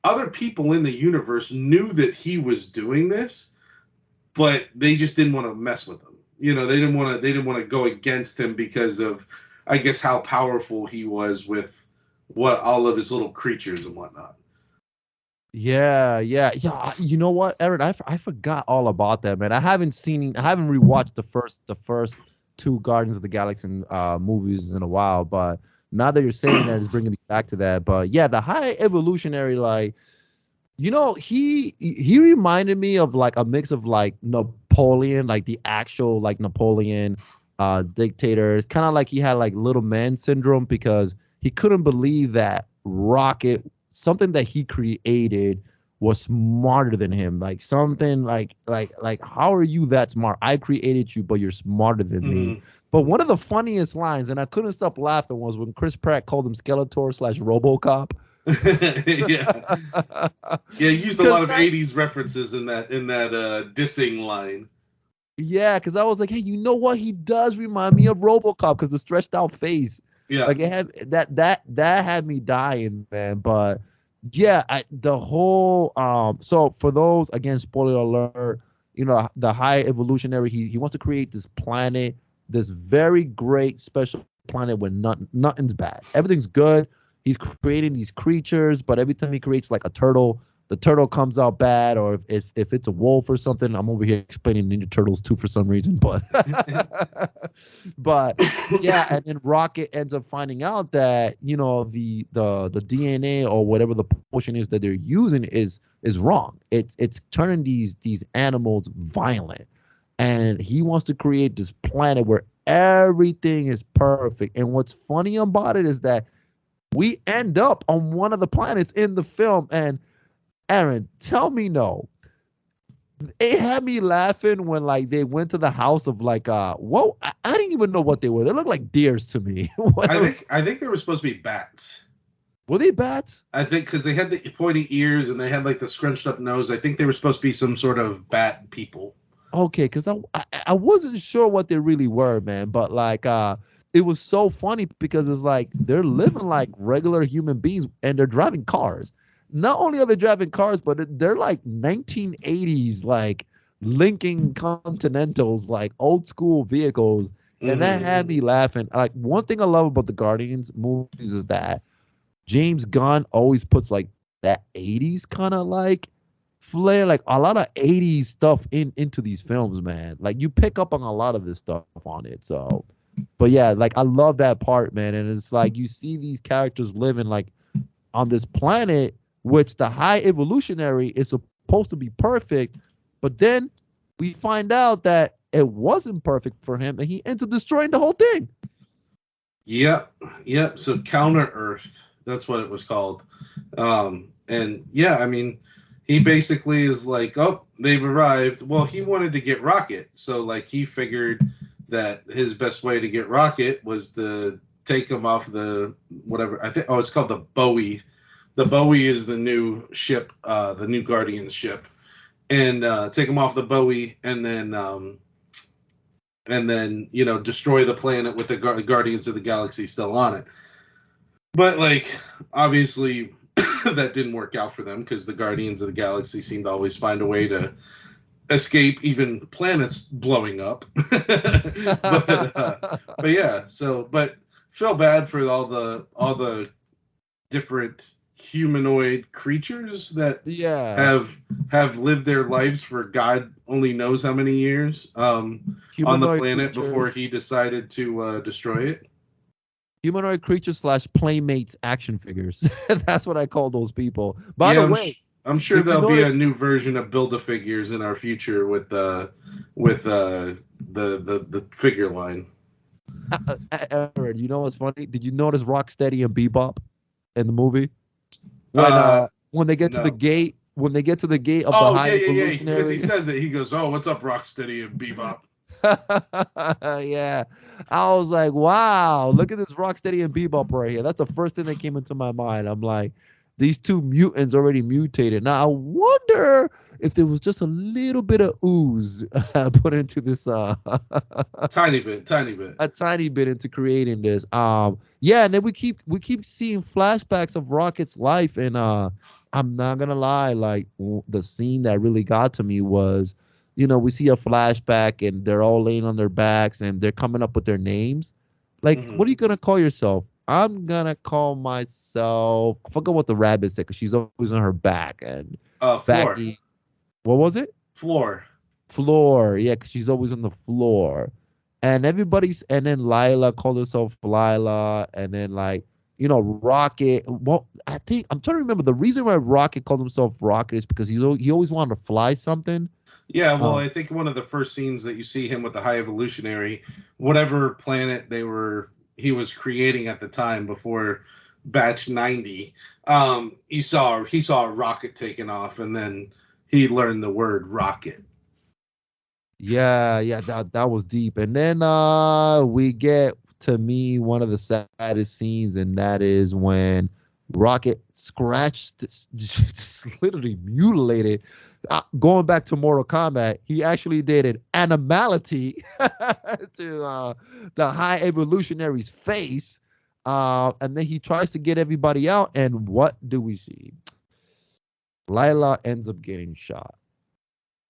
other people in the universe knew that he was doing this, but they just didn't want to mess with him. They didn't want to go against him because of, I guess, how powerful he was with what all of his little creatures and whatnot. Yeah. You know what, Aaron? I forgot all about that, man. I haven't rewatched the first two Guardians of the Galaxy movies in a while, but now that you're saying that, it's bringing me back to that. But yeah, the High Evolutionary, like, he reminded me of like a mix of like Napoleon, like the actual like Napoleon dictator. It's kind of like he had like little man syndrome, because he couldn't believe that Rocket, something that he created, was smarter than him. Like something like how are you that smart? I created you, but you're smarter than me. But one of the funniest lines, and I couldn't stop laughing, was when Chris Pratt called him Skeletor / RoboCop. Yeah, he used a lot of 80s references in that dissing line. Yeah, because I was like, hey, you know what? He does remind me of RoboCop, because the stretched out face. Yeah, like it had that had me dying, man. But yeah, the whole so for those, again, spoiler alert, the High Evolutionary, he wants to create this planet, this very great special planet where nothing's bad, everything's good. He's creating these creatures, but every time he creates like a turtle, the turtle comes out bad. Or if it's a wolf or something, I'm over here explaining Ninja Turtles 2 for some reason, but but yeah, and then Rocket ends up finding out that the DNA or whatever the potion is that they're using is wrong. It's turning these animals violent, and he wants to create this planet where everything is perfect. And what's funny about it is that we end up on one of the planets in the film, and Aaron, tell me no. It had me laughing when like they went to the house of like whoa, I didn't even know what they were. They looked like deers to me. I think they were supposed to be bats. Were they bats? I think because they had the pointy ears and they had like the scrunched up nose. I think they were supposed to be some sort of bat people. Okay, because I wasn't sure what they really were, man. But like it was so funny because it's like they're living like regular human beings and they're driving cars. Not only are they driving cars, but they're like 1980s, like Lincoln Continentals, like old school vehicles. And that had me laughing. Like one thing I love about the Guardians movies is that James Gunn always puts like that 80s kind of like flair, like a lot of 80s stuff into these films, man. Like you pick up on a lot of this stuff on it. So, but yeah, like I love that part, man. And it's like you see these characters living like on this planet, which the high evolutionary is supposed to be perfect, but then we find out that it wasn't perfect for him, and he ends up destroying the whole thing. Yep. So Counter Earth, that's what it was called. And yeah, I mean, he basically is like, oh, they've arrived. Well, he wanted to get Rocket, so like he figured that his best way to get Rocket was to take him off the whatever. I think it's called the Bowie. The Bowie is the new ship, the new Guardians ship, and take him off the Bowie, and then destroy the planet with the Guardians of the Galaxy still on it. But like, obviously, that didn't work out for them because the Guardians of the Galaxy seem to always find a way to escape even planets blowing up. but yeah, but feel bad for all the different humanoid creatures that have lived their lives for God only knows how many years on the planet before he decided to destroy it. Humanoid creatures / Playmates action figures. That's what I call those people. By the way, I'm sure there'll be a new version of Build-A-Figures in our future with the figure line. Aaron, you know what's funny? Did you notice Rocksteady and Bebop in the movie? When they get to the gate, of the high evolutionary. Because he says it. He goes, "Oh, what's up, Rocksteady and Bebop?" Yeah, I was like, wow, look at this Rocksteady and Bebop right here. That's the first thing that came into my mind. I'm like, these two mutants already mutated. Now I wonder if there was just a little bit of ooze put into this tiny bit into creating this. Yeah, and then we keep seeing flashbacks of Rocket's life, and I'm not gonna lie, like the scene that really got to me was, we see a flashback and they're all laying on their backs and they're coming up with their names. Like, what are you gonna call yourself? I'm gonna call myself, I forgot what the rabbit said because she's always on her back. And Floor. What was it? Floor. Yeah, because she's always on the floor. And and then Lila called herself Lila, and then like, Rocket. Well, I think I'm trying to remember the reason why Rocket called himself Rocket is because he always wanted to fly something. Yeah, well, I think one of the first scenes that you see him with the High Evolutionary, whatever planet he was creating at the time before Batch 90, he saw a rocket taking off, and then he learned the word rocket. Yeah, that was deep. And then we get to me one of the saddest scenes, and that is when Rocket just literally mutilated. Going back to Mortal Kombat, he actually did an animality to the High Evolutionary's face, and then he tries to get everybody out, and what do we see? Lila ends up getting shot.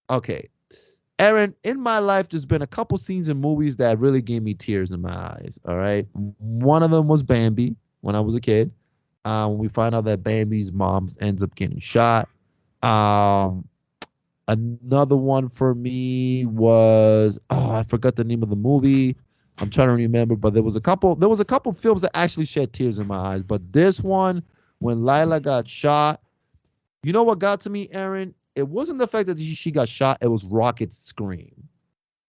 Okay, Aaron, in my life, there's been a couple scenes in movies that really gave me tears in my eyes, all right? One of them was Bambi when I was a kid, when we find out that Bambi's mom ends up getting shot. Another one for me was, I forgot the name of the movie. I'm trying to remember, but there was a couple films that actually shed tears in my eyes. But this one, when Lila got shot, you know what got to me, Aaron? It wasn't the fact that she got shot. It was Rocket's scream.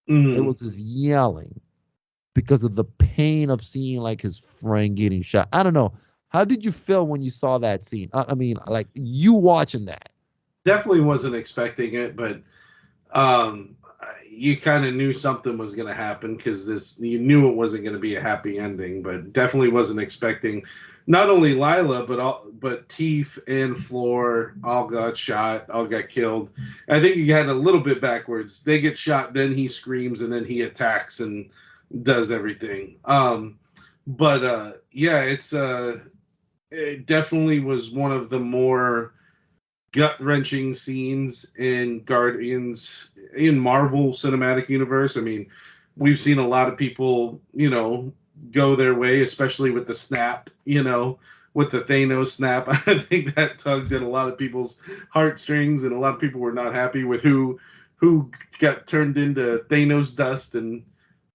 It was his yelling because of the pain of seeing like his friend getting shot. I don't know. How did you feel when you saw that scene? I mean, like you watching that? Definitely wasn't expecting it, but you kind of knew something was going to happen because you knew it wasn't going to be a happy ending, but definitely wasn't expecting not only Lila but Teef and Floor all got shot, all got killed. I think you had a little bit backwards. They get shot, then he screams, and then he attacks and does everything. Yeah, it definitely was one of the more gut-wrenching scenes in Guardians in Marvel Cinematic Universe. I mean, we've seen a lot of people, go their way, especially with the snap, with the Thanos snap. I think that tugged at a lot of people's heartstrings, and a lot of people were not happy with who got turned into Thanos dust and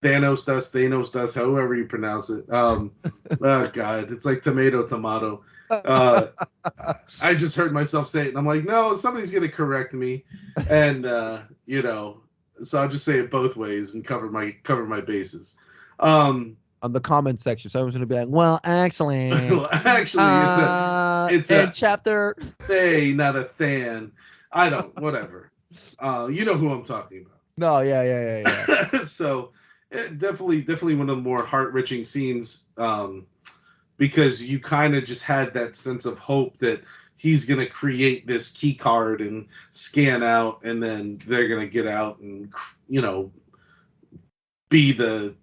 Thanos dust, however you pronounce it. Oh God, it's like tomato. I just heard myself say it, and I'm like, no, somebody's gonna correct me, and so I'll just say it both ways and cover my bases. On the comment section, so I was gonna be like, well, actually, it's a chapter. Hey, not a than. I don't. Whatever. You know who I'm talking about. No, yeah. So, definitely one of the more heart-wrenching scenes. Because you kind of just had that sense of hope that he's going to create this key card and scan out, and then they're going to get out and, be the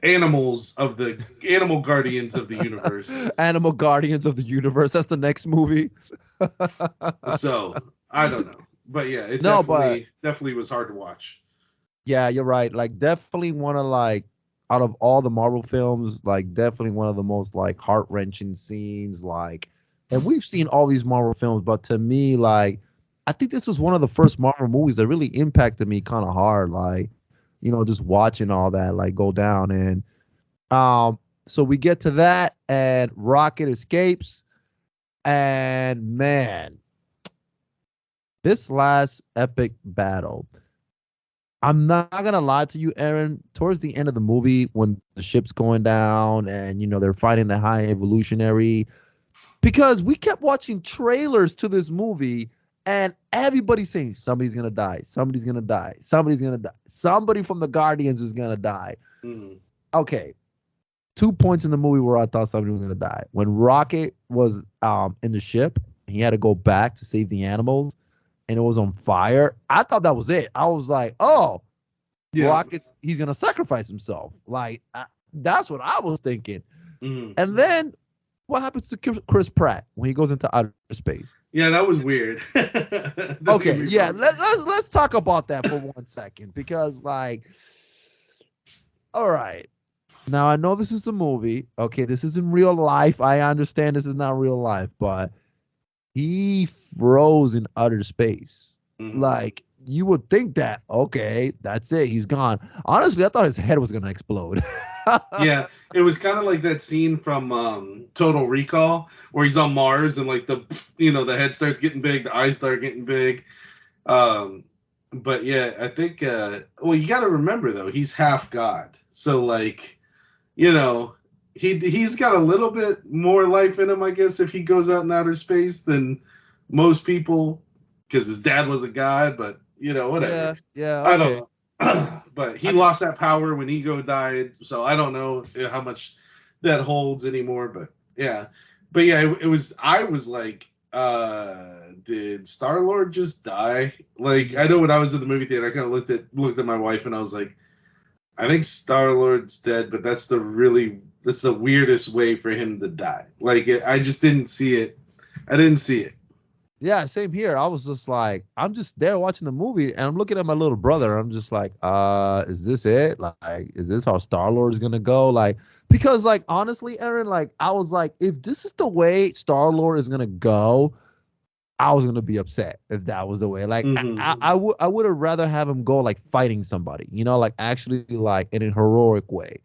animals of the animal guardians of the universe. Animal Guardians of the Universe. That's the next movie. So, I don't know. But yeah, it definitely was hard to watch. Yeah, you're right. Like, definitely one of, like, out of all the Marvel films, like, definitely one of the most, like, heart-wrenching scenes, like, and we've seen all these Marvel films, but to me, like, I think this was one of the first Marvel movies that really impacted me kind of hard, like, just watching all that, like, go down. And so we get to that, and Rocket escapes, and man, this last epic battle, I'm not gonna lie to you, Aaron. Towards the end of the movie, when the ship's going down and they're fighting the High Evolutionary, because we kept watching trailers to this movie, and everybody's saying somebody's gonna die, somebody's gonna die, somebody's gonna die, somebody from the Guardians is gonna die. Okay, 2 points in the movie where I thought somebody was gonna die. When Rocket was in the ship, and he had to go back to save the animals, and it was on fire, I thought that was it. I was like, oh, yeah. Rocket's, he's going to sacrifice himself. Like, that's what I was thinking. And then what happens to Chris Pratt when he goes into outer space? Yeah, that was weird. Okay, yeah, let's talk about that for 1 second, because, like, all right. Now, I know this is a movie. Okay, this isn't real life. I understand this is not real life, but he froze in outer space. Like, you would think that, okay, that's it, he's gone. Honestly, I thought his head was gonna explode. Yeah, it was kind of like that scene from Total Recall where he's on Mars and, like, the head starts getting big, the eyes start getting big. But yeah, I think you got to remember though, he's half god, so, like, he's got a little bit more life in him, I guess, if he goes out in outer space than most people, because his dad was a god, but, whatever. Yeah, okay. I don't know. But he lost that power when Ego died, so I don't know how much that holds anymore, but yeah. But yeah, I was like, did Star-Lord just die? Like, I know when I was in the movie theater, I kind of looked at my wife, and I was like, I think Star-Lord's dead, but that's the weirdest way for him to die. Like, I just didn't see it. I didn't see it. Yeah, same here. I was just like, I'm just there watching the movie, and I'm looking at my little brother. I'm just like, is this it? Like, is this how Star-Lord is gonna go? Like, because, like, honestly, Aaron, like, I was like, if this is the way Star-Lord is gonna go, I was gonna be upset if that was the way. Like, I would have rather have him go like fighting somebody, like, actually, like, in a heroic way.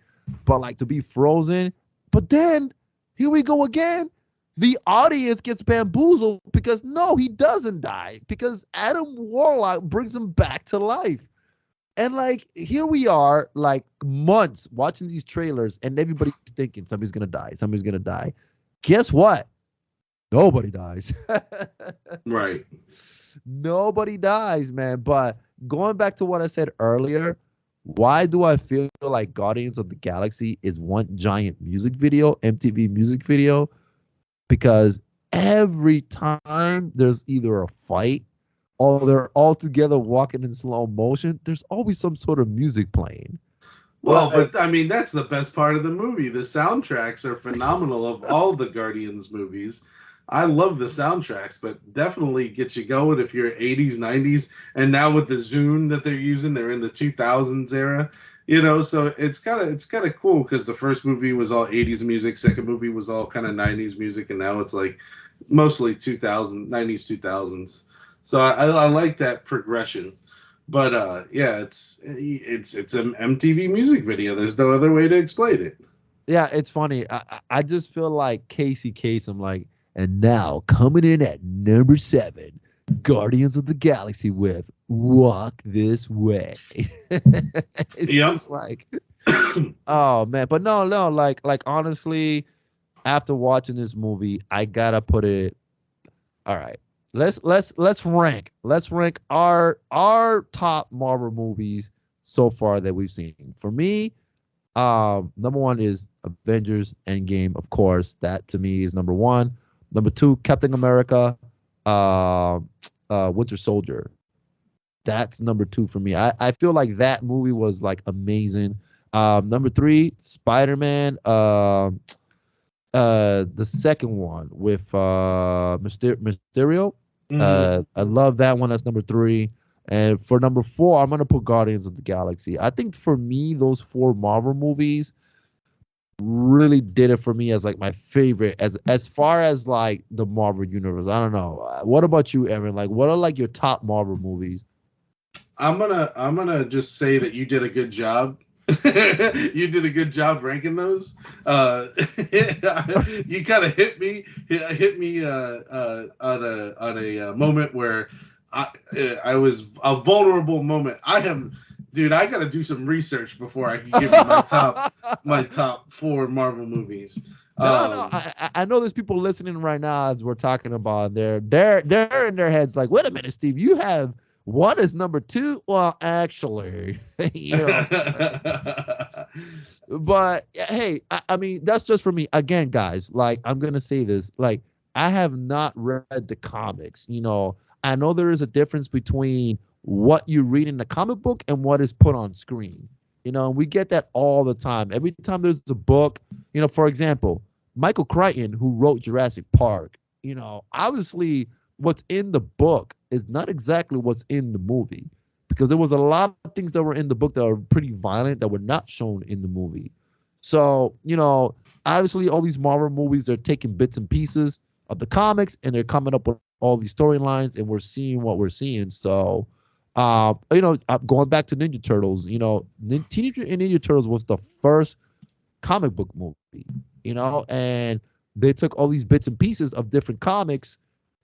But, like, to be frozen. But then here we go again. The audience gets bamboozled because no, he doesn't die, because Adam Warlock brings him back to life. And, like, here we are, like, months watching these trailers, and everybody's thinking somebody's gonna die. Guess what? nobody dies. Right. Nobody dies, man. But going back to what I said earlier, why do I feel like Guardians of the Galaxy is one giant music video, MTV music video? Because every time there's either a fight or they're all together walking in slow motion, there's always some sort of music playing. Well, but I mean, that's the best part of the movie. The soundtracks are phenomenal of all the Guardians movies. I love the soundtracks, but definitely gets you going if you're 80s, 90s, and now with the Zune that they're using, they're in the 2000s era. So it's kind of cool because the first movie was all 80s music, second movie was all kind of 90s music, and now it's like mostly 90s, 2000s. So I like that progression. But yeah, it's an MTV music video. There's no other way to explain it. Yeah, it's funny. I just feel like Casey Kasem, like, and now coming in at number 7, Guardians of the Galaxy with Walk This Way. It's just like, oh man. But no, like honestly, after watching this movie, I gotta put it. All right. Let's rank. Let's rank our top Marvel movies so far that we've seen. For me, number 1 is Avengers Endgame, of course. That to me is number 1. Number 2, Captain America, Winter Soldier. That's number 2 for me. I feel like that movie was like amazing. Number 3, Spider-Man, the second one with Mysterio. I love that one. That's number 3. And for number 4, I'm gonna put Guardians of the Galaxy. I think for me, those 4 Marvel movies really did it for me as like my favorite as far as like the Marvel universe. I don't know. What about you, Aaron? Like, what are like your top Marvel movies? I'm gonna just say that you did a good job. You did a good job ranking those. You kind of hit me on a moment where I was a vulnerable moment. Dude, I got to do some research before I can give you my top 4 Marvel movies. No. I know there's people listening right now as we're talking about. They're in their heads like, wait a minute, Steve, you have one is number 2. Well, actually, but hey, I mean, that's just for me. Again, guys, like I'm gonna say this, like I have not read the comics. I know there is a difference between what you read in the comic book and what is put on screen. We get that all the time. Every time there's a book, for example, Michael Crichton, who wrote Jurassic Park, obviously what's in the book is not exactly what's in the movie, because there was a lot of things that were in the book that are pretty violent that were not shown in the movie. So, obviously all these Marvel movies, they're taking bits and pieces of the comics and they're coming up with all these storylines, and we're seeing what we're seeing. So, going back to Ninja Turtles, Teenage Mutant Ninja Turtles was the first comic book movie, and they took all these bits and pieces of different comics,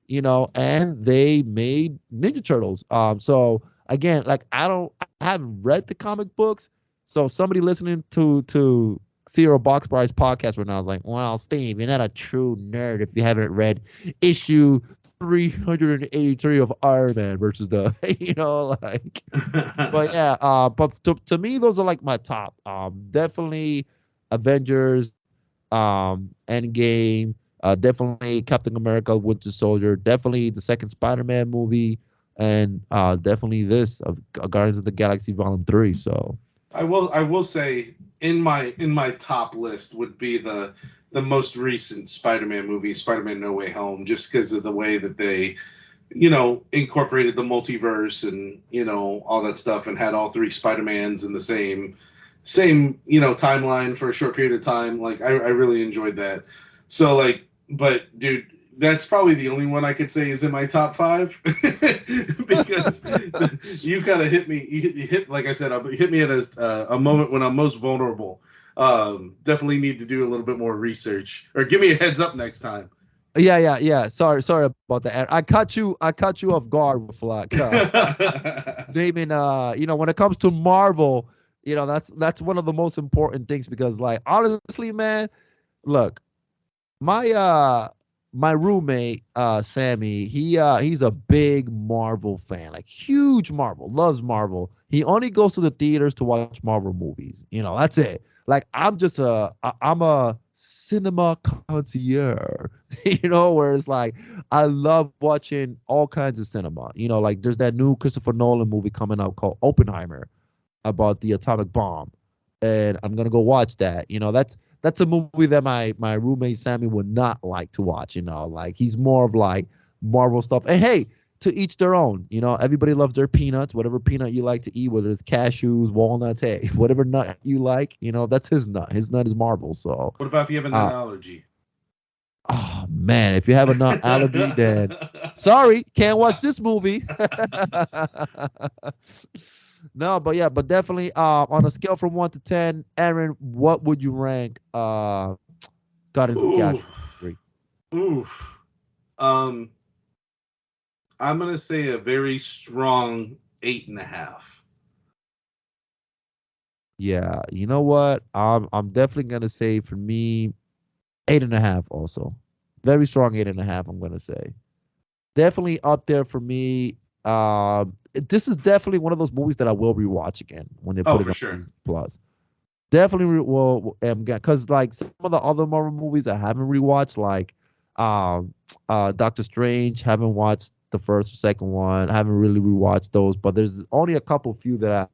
and they made Ninja Turtles. So again, like I haven't read the comic books, so somebody listening to Serial Box Price podcast right now is like, well, Steve, you're not a true nerd if you haven't read issue 383 of Iron Man versus the, but yeah, but to me, those are like my top. Definitely Avengers, Endgame, definitely Captain America, Winter Soldier, definitely the second Spider-Man movie, and definitely this of Guardians of the Galaxy Volume 3. So I will say in my top list would be the most recent Spider-Man movie, Spider-Man No Way Home, just because of the way that they, incorporated the multiverse and, all that stuff, and had all 3 Spider-Mans in the same, timeline for a short period of time. Like, I really enjoyed that. So, like, but, dude, that's probably the only one I could say is in my top 5 because you kind of hit me. You hit, like I said, you hit me at a moment when I'm most vulnerable. Definitely need to do a little bit more research, or give me a heads up next time. Yeah. Sorry about that. I caught you off guard with like naming. When it comes to Marvel, that's one of the most important things, because like honestly, man, look, my my roommate, Sammy, he's a big Marvel fan, like huge Marvel, loves Marvel. He only goes to the theaters to watch Marvel movies. That's it. Like I'm a cinema concierge, where it's like I love watching all kinds of cinema. Like there's that new Christopher Nolan movie coming out called Oppenheimer about the atomic bomb, and I'm gonna go watch that. That's a movie that my roommate Sammy would not like to watch. Like he's more of like Marvel stuff. And hey, to each their own. Everybody loves their peanuts, whatever peanut you like to eat, whether it's cashews, walnuts, hey, whatever nut you like, that's his nut. His nut is Marvel. So What about if you have a nut allergy? Oh man, if you have a nut allergy, then sorry, can't watch this movie. No, but definitely on a scale from 1 to 10, Aaron, what would you rank Guardians of the Galaxy 3? Oof. I'm gonna say a very strong 8.5. Yeah, you know what? I'm definitely gonna say for me 8.5 also. Very strong 8.5, I'm gonna say. Definitely up there for me. This is definitely one of those movies that I will rewatch again when they put it for on sure. Plus. Definitely will, because like some of the other Marvel movies I haven't rewatched, like Doctor Strange, haven't watched the first or second one. I haven't really rewatched those, but there's only a few that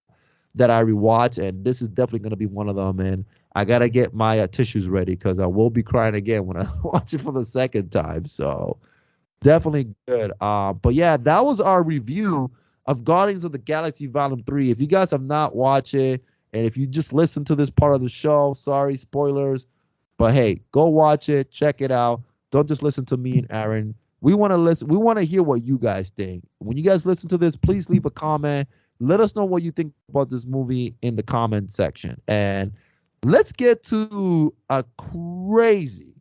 I rewatch, and this is definitely gonna be one of them. And I gotta get my tissues ready because I will be crying again when I watch it for the second time. So definitely good. But yeah, that was our review of Guardians of the Galaxy Volume 3. If you guys have not watched it, and if you just listen to this part of the show, sorry, spoilers. But hey, go watch it, check it out. Don't just listen to me and Aaron. We want to listen. We want to hear what you guys think. When you guys listen to this, please leave a comment. Let us know what you think about this movie in the comment section. And let's get to a crazy,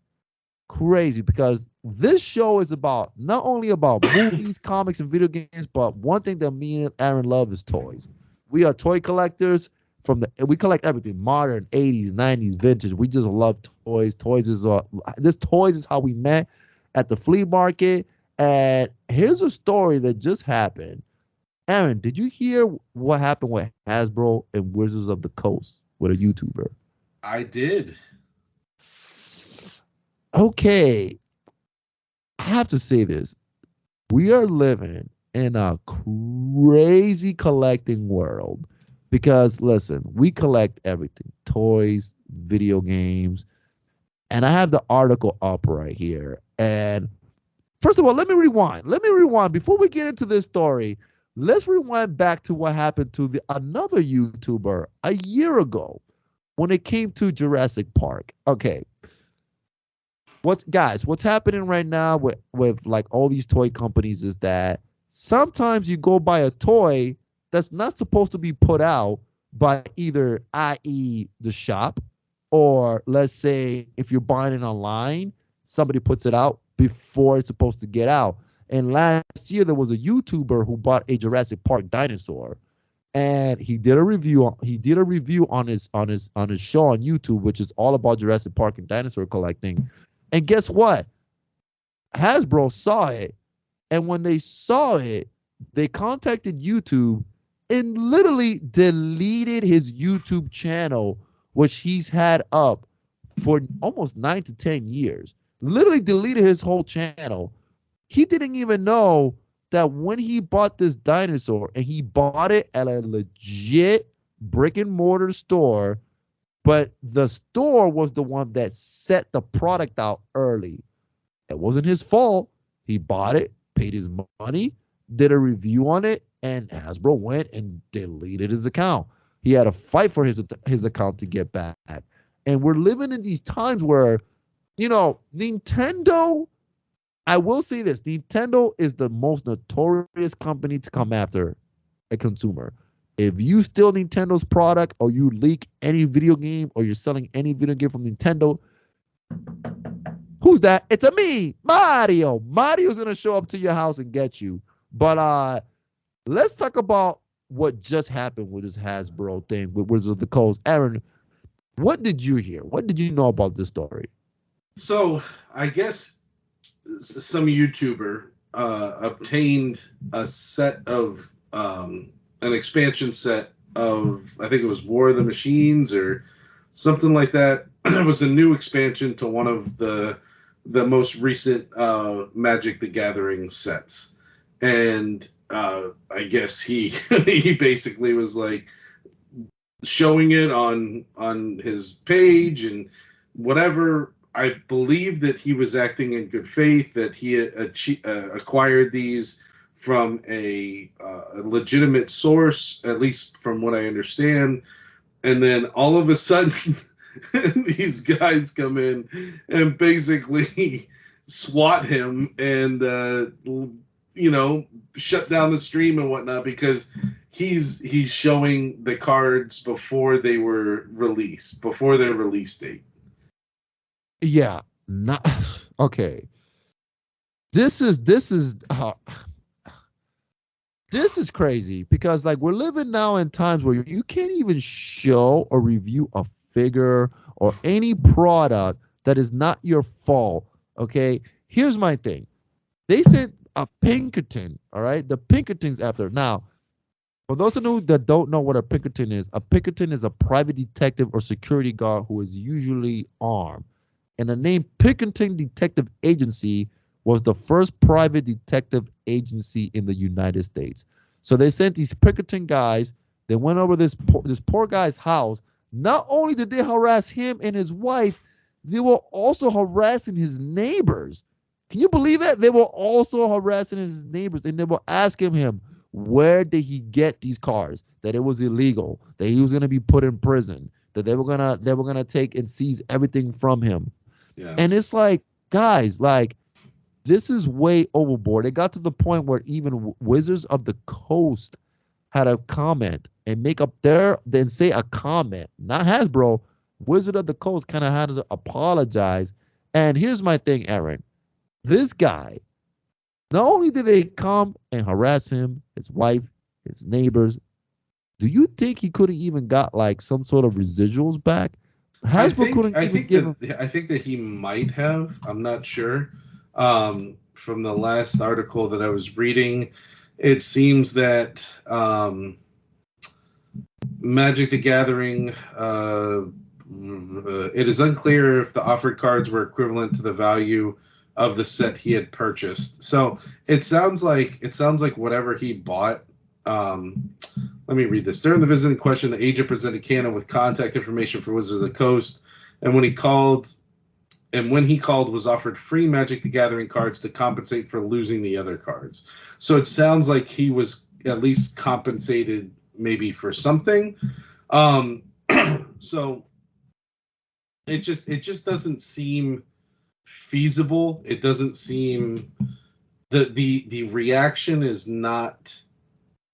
because this show is about not only about movies, comics, and video games, but one thing that me and Aaron love is toys. We are toy collectors. We collect everything: modern, 80s, 90s, vintage. We just love toys. Toys is how we met at the flea market. And here's a story that just happened. Aaron, did you hear what happened with Hasbro and Wizards of the Coast with a YouTuber? I did. Okay, I have to say this. We are living in a crazy collecting world because, listen, we collect everything: toys, video games. And I have the article up right here. And first of all, let me rewind. Before we get into this story. Let's rewind back to what happened to another YouTuber a year ago when it came to Jurassic Park. Okay. What's happening right now with like all these toy companies is that sometimes you go buy a toy that's not supposed to be put out by either, i.e., the shop, or let's say if you're buying it online, somebody puts it out before it's supposed to get out. And last year there was a YouTuber who bought a Jurassic Park dinosaur, and he did a review on his show on YouTube, which is all about Jurassic Park and dinosaur collecting. And guess what? Hasbro saw it, and when they saw it, they contacted YouTube and literally deleted his YouTube channel, which he's had up for almost 9 to 10 years. Literally deleted his whole channel. He didn't even know that when he bought this dinosaur, and he bought it at a legit brick and mortar store, but the store was the one that set the product out early. It wasn't his fault. He bought it, paid his money, did a review on it, and Hasbro went and deleted his account. He had to fight for his account to get back. And we're living in these times where, Nintendo, I will say this, Nintendo is the most notorious company to come after a consumer. If you steal Nintendo's product, or you leak any video game, or you're selling any video game from Nintendo, who's that? It's me, Mario. Mario's going to show up to your house and get you. But let's talk about what just happened with this Hasbro thing with Wizards of the Coast. Aaron, what did you hear? What did you know about this story? So I guess some YouTuber obtained a set of an expansion set of, I think it was War of the Machines or something like that. It was a new expansion to one of the most recent Magic the Gathering sets, and I guess he he basically was like showing it on his page and whatever. I believe that he was acting in good faith, that he acquired these from a legitimate source, at least from what I understand. And then all of a sudden, these guys come in and basically SWAT him and, shut down the stream and whatnot, because he's showing the cards before they were released, before their release date. Yeah, not okay. This is crazy, because like we're living now in times where you can't even show or review a figure or any product that is not your fault. Okay, here's my thing. They sent a Pinkerton. All right, the Pinkerton's after now. For those of you that don't know what a Pinkerton is a private detective or security guard who is usually armed. And the name Pinkerton Detective Agency was the first private detective agency in the United States. So they sent these Pinkerton guys. They went over this poor guy's house. Not only did they harass him and his wife, they were also harassing his neighbors. Can you believe that? They were also harassing his neighbors, and they were asking him, where did he get these cars? That it was illegal, that he was going to be put in prison, that they were gonna take and seize everything from him. Yeah. And it's like, guys, like, this is way overboard. It got to the point where even Wizards of the Coast had a comment and make up then say a comment, not Hasbro. Wizard of the Coast kind of had to apologize. And here's my thing, Aaron. This guy, not only did they come and harass him, his wife, his neighbors, do you think he could have even got like some sort of residuals back? I think that he might have. I'm not sure. From the last article that I was reading, it seems that Magic the Gathering, it is unclear if the offered cards were equivalent to the value of the set he had purchased. So it sounds like whatever he bought. Let me read this. During the visit in question, the agent presented Cannon with contact information for Wizards of the Coast, and when he called, was offered free Magic the Gathering cards to compensate for losing the other cards. So it sounds like he was at least compensated maybe for something. So it just doesn't seem feasible. It doesn't seem the reaction is not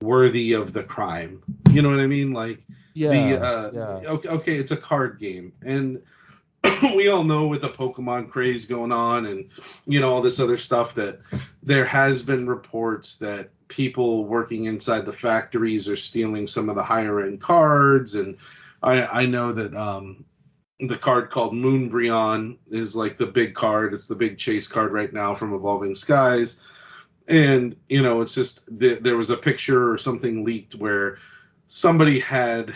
worthy of the crime. You know what I mean? Like, okay, it's a card game, and we all know with the Pokemon craze going on and all this other stuff that there has been reports that people working inside the factories are stealing some of the higher end cards. And I know that the card called Moonbryon is like the big card. It's the big chase card right now from Evolving Skies. And, it's just there was a picture or something leaked where somebody had,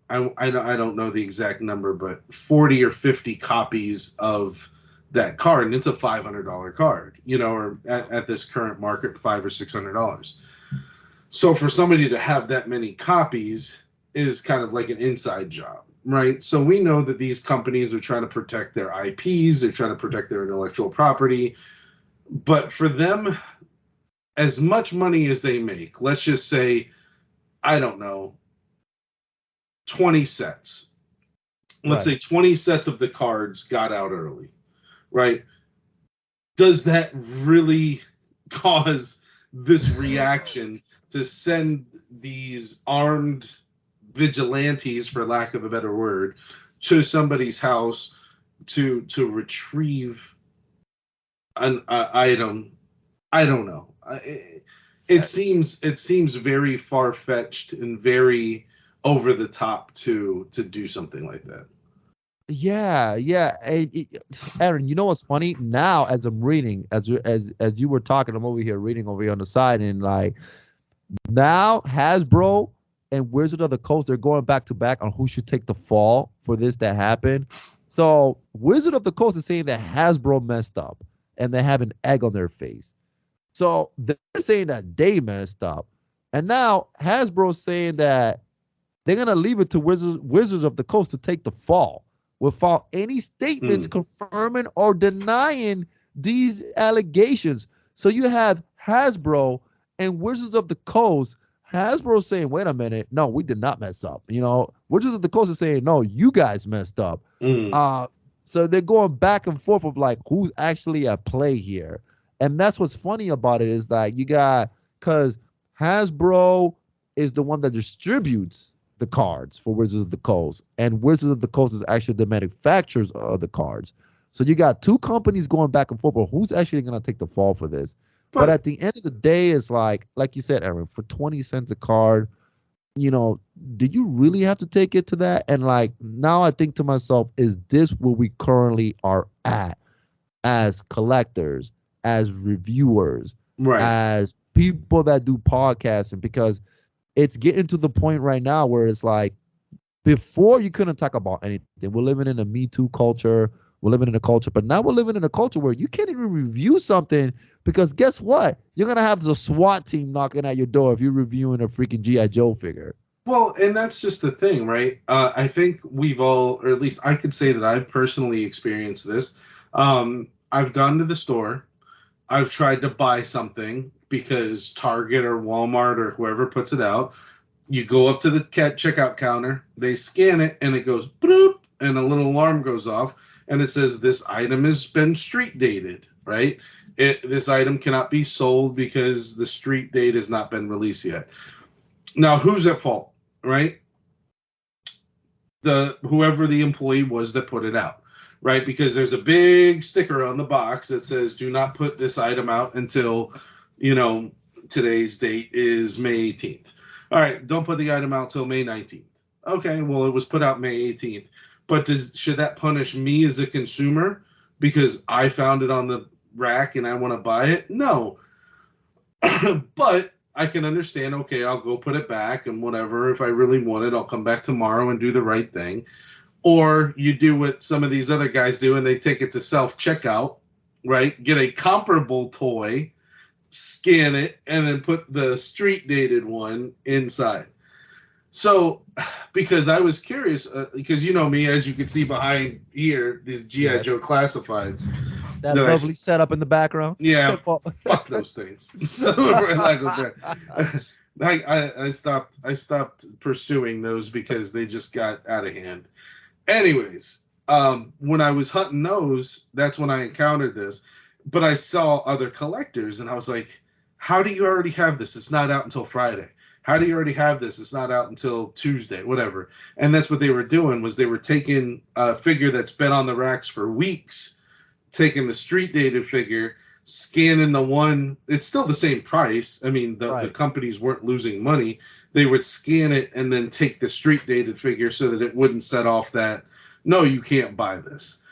I don't know the exact number, but 40 or 50 copies of that card. And it's a $500 card, or at this current market, $500 or $600. So for somebody to have that many copies is kind of like an inside job, right? So we know that these companies are trying to protect their IPs. They're trying to protect their intellectual property. But for them, as much money as they make, let's just say, I don't know, 20 sets. Let's say 20 sets of the cards got out early, right? Does that really cause this reaction to send these armed vigilantes, for lack of a better word, to somebody's house to retrieve an item? I don't know. It seems very far-fetched and very over the top to do something like that. Yeah, yeah. Aaron, you know what's funny? Now, as I'm reading, as you were talking, I'm over here reading over here on the side, and like now Hasbro and Wizard of the Coast, they're going back to back on who should take the fall for this that happened. So Wizard of the Coast is saying that Hasbro messed up and they have an egg on their face. So they're saying that they messed up. And now Hasbro's saying that they're gonna leave it to Wizards of the Coast to take the fall without any statements confirming or denying these allegations. So you have Hasbro and Wizards of the Coast. Hasbro saying, "Wait a minute, no, we did not mess up." You know, Wizards of the Coast is saying, "No, you guys messed up." So they're going back and forth of like who's actually at play here, and that's what's funny about it is like you got because Hasbro is the one that distributes the cards for Wizards of the Coast, and Wizards of the Coast is actually the manufacturers of the cards. So you got two companies going back and forth, but who's actually going to take the fall for this? But at the end of the day, it's like you said, Aaron, for 20 cents a card, you know, did you really have to take it to that? And like now I think to myself, is this where we currently are at as collectors, as reviewers, Right. as people that do podcasting? Because it's getting to the point right now where it's like before you couldn't talk about anything. We're living in a Me Too culture. We're living in a culture, but now we're living in a culture where you can't even review something because guess what? You're going to have the SWAT team knocking at your door if you're reviewing a freaking G.I. Joe figure. Well, and that's just the thing, right? I think we've all, or at least I could say that I've personally experienced this. I've gone to the store. I've tried to buy something because Target or Walmart or whoever puts it out. You go up to the checkout counter, they scan it, and it goes bloop, and a little alarm goes off, and it says this item has been street dated, right? This item cannot be sold because the street date has not been released yet. Now, who's at fault, right? Whoever the employee was that put it out, right? Because there's a big sticker on the box that says, do not put this item out until, you know, today's date is May 18th. All right, don't put the item out till May 19th. Okay, well, it was put out May 18th. But should that punish me as a consumer because I found it on the rack and I want to buy it? No. But I can understand, okay, I'll go put it back and whatever. If I really want it, I'll come back tomorrow and do the right thing. Or you do what some of these other guys do and they take it to self-checkout, right? Get a comparable toy, scan it, and then put the street-dated one inside. So, because I was curious, because you know me, as you can see behind here, these G.I. Joe classifieds. That lovely setup in the background. Yeah, fuck those things. So I stopped pursuing those because they just got out of hand. Anyways, when I was hunting those, that's when I encountered this. But I saw other collectors, and I was like, how do you already have this? It's not out until Friday. How do you already have this? It's not out until Tuesday, whatever. And that's what they were doing, was they were taking a figure that's been on the racks for weeks, taking the street dated figure, scanning the one. It's still the same price. I mean, the companies weren't losing money. They would scan it and then take the street dated figure so that it wouldn't set off that, no, you can't buy this.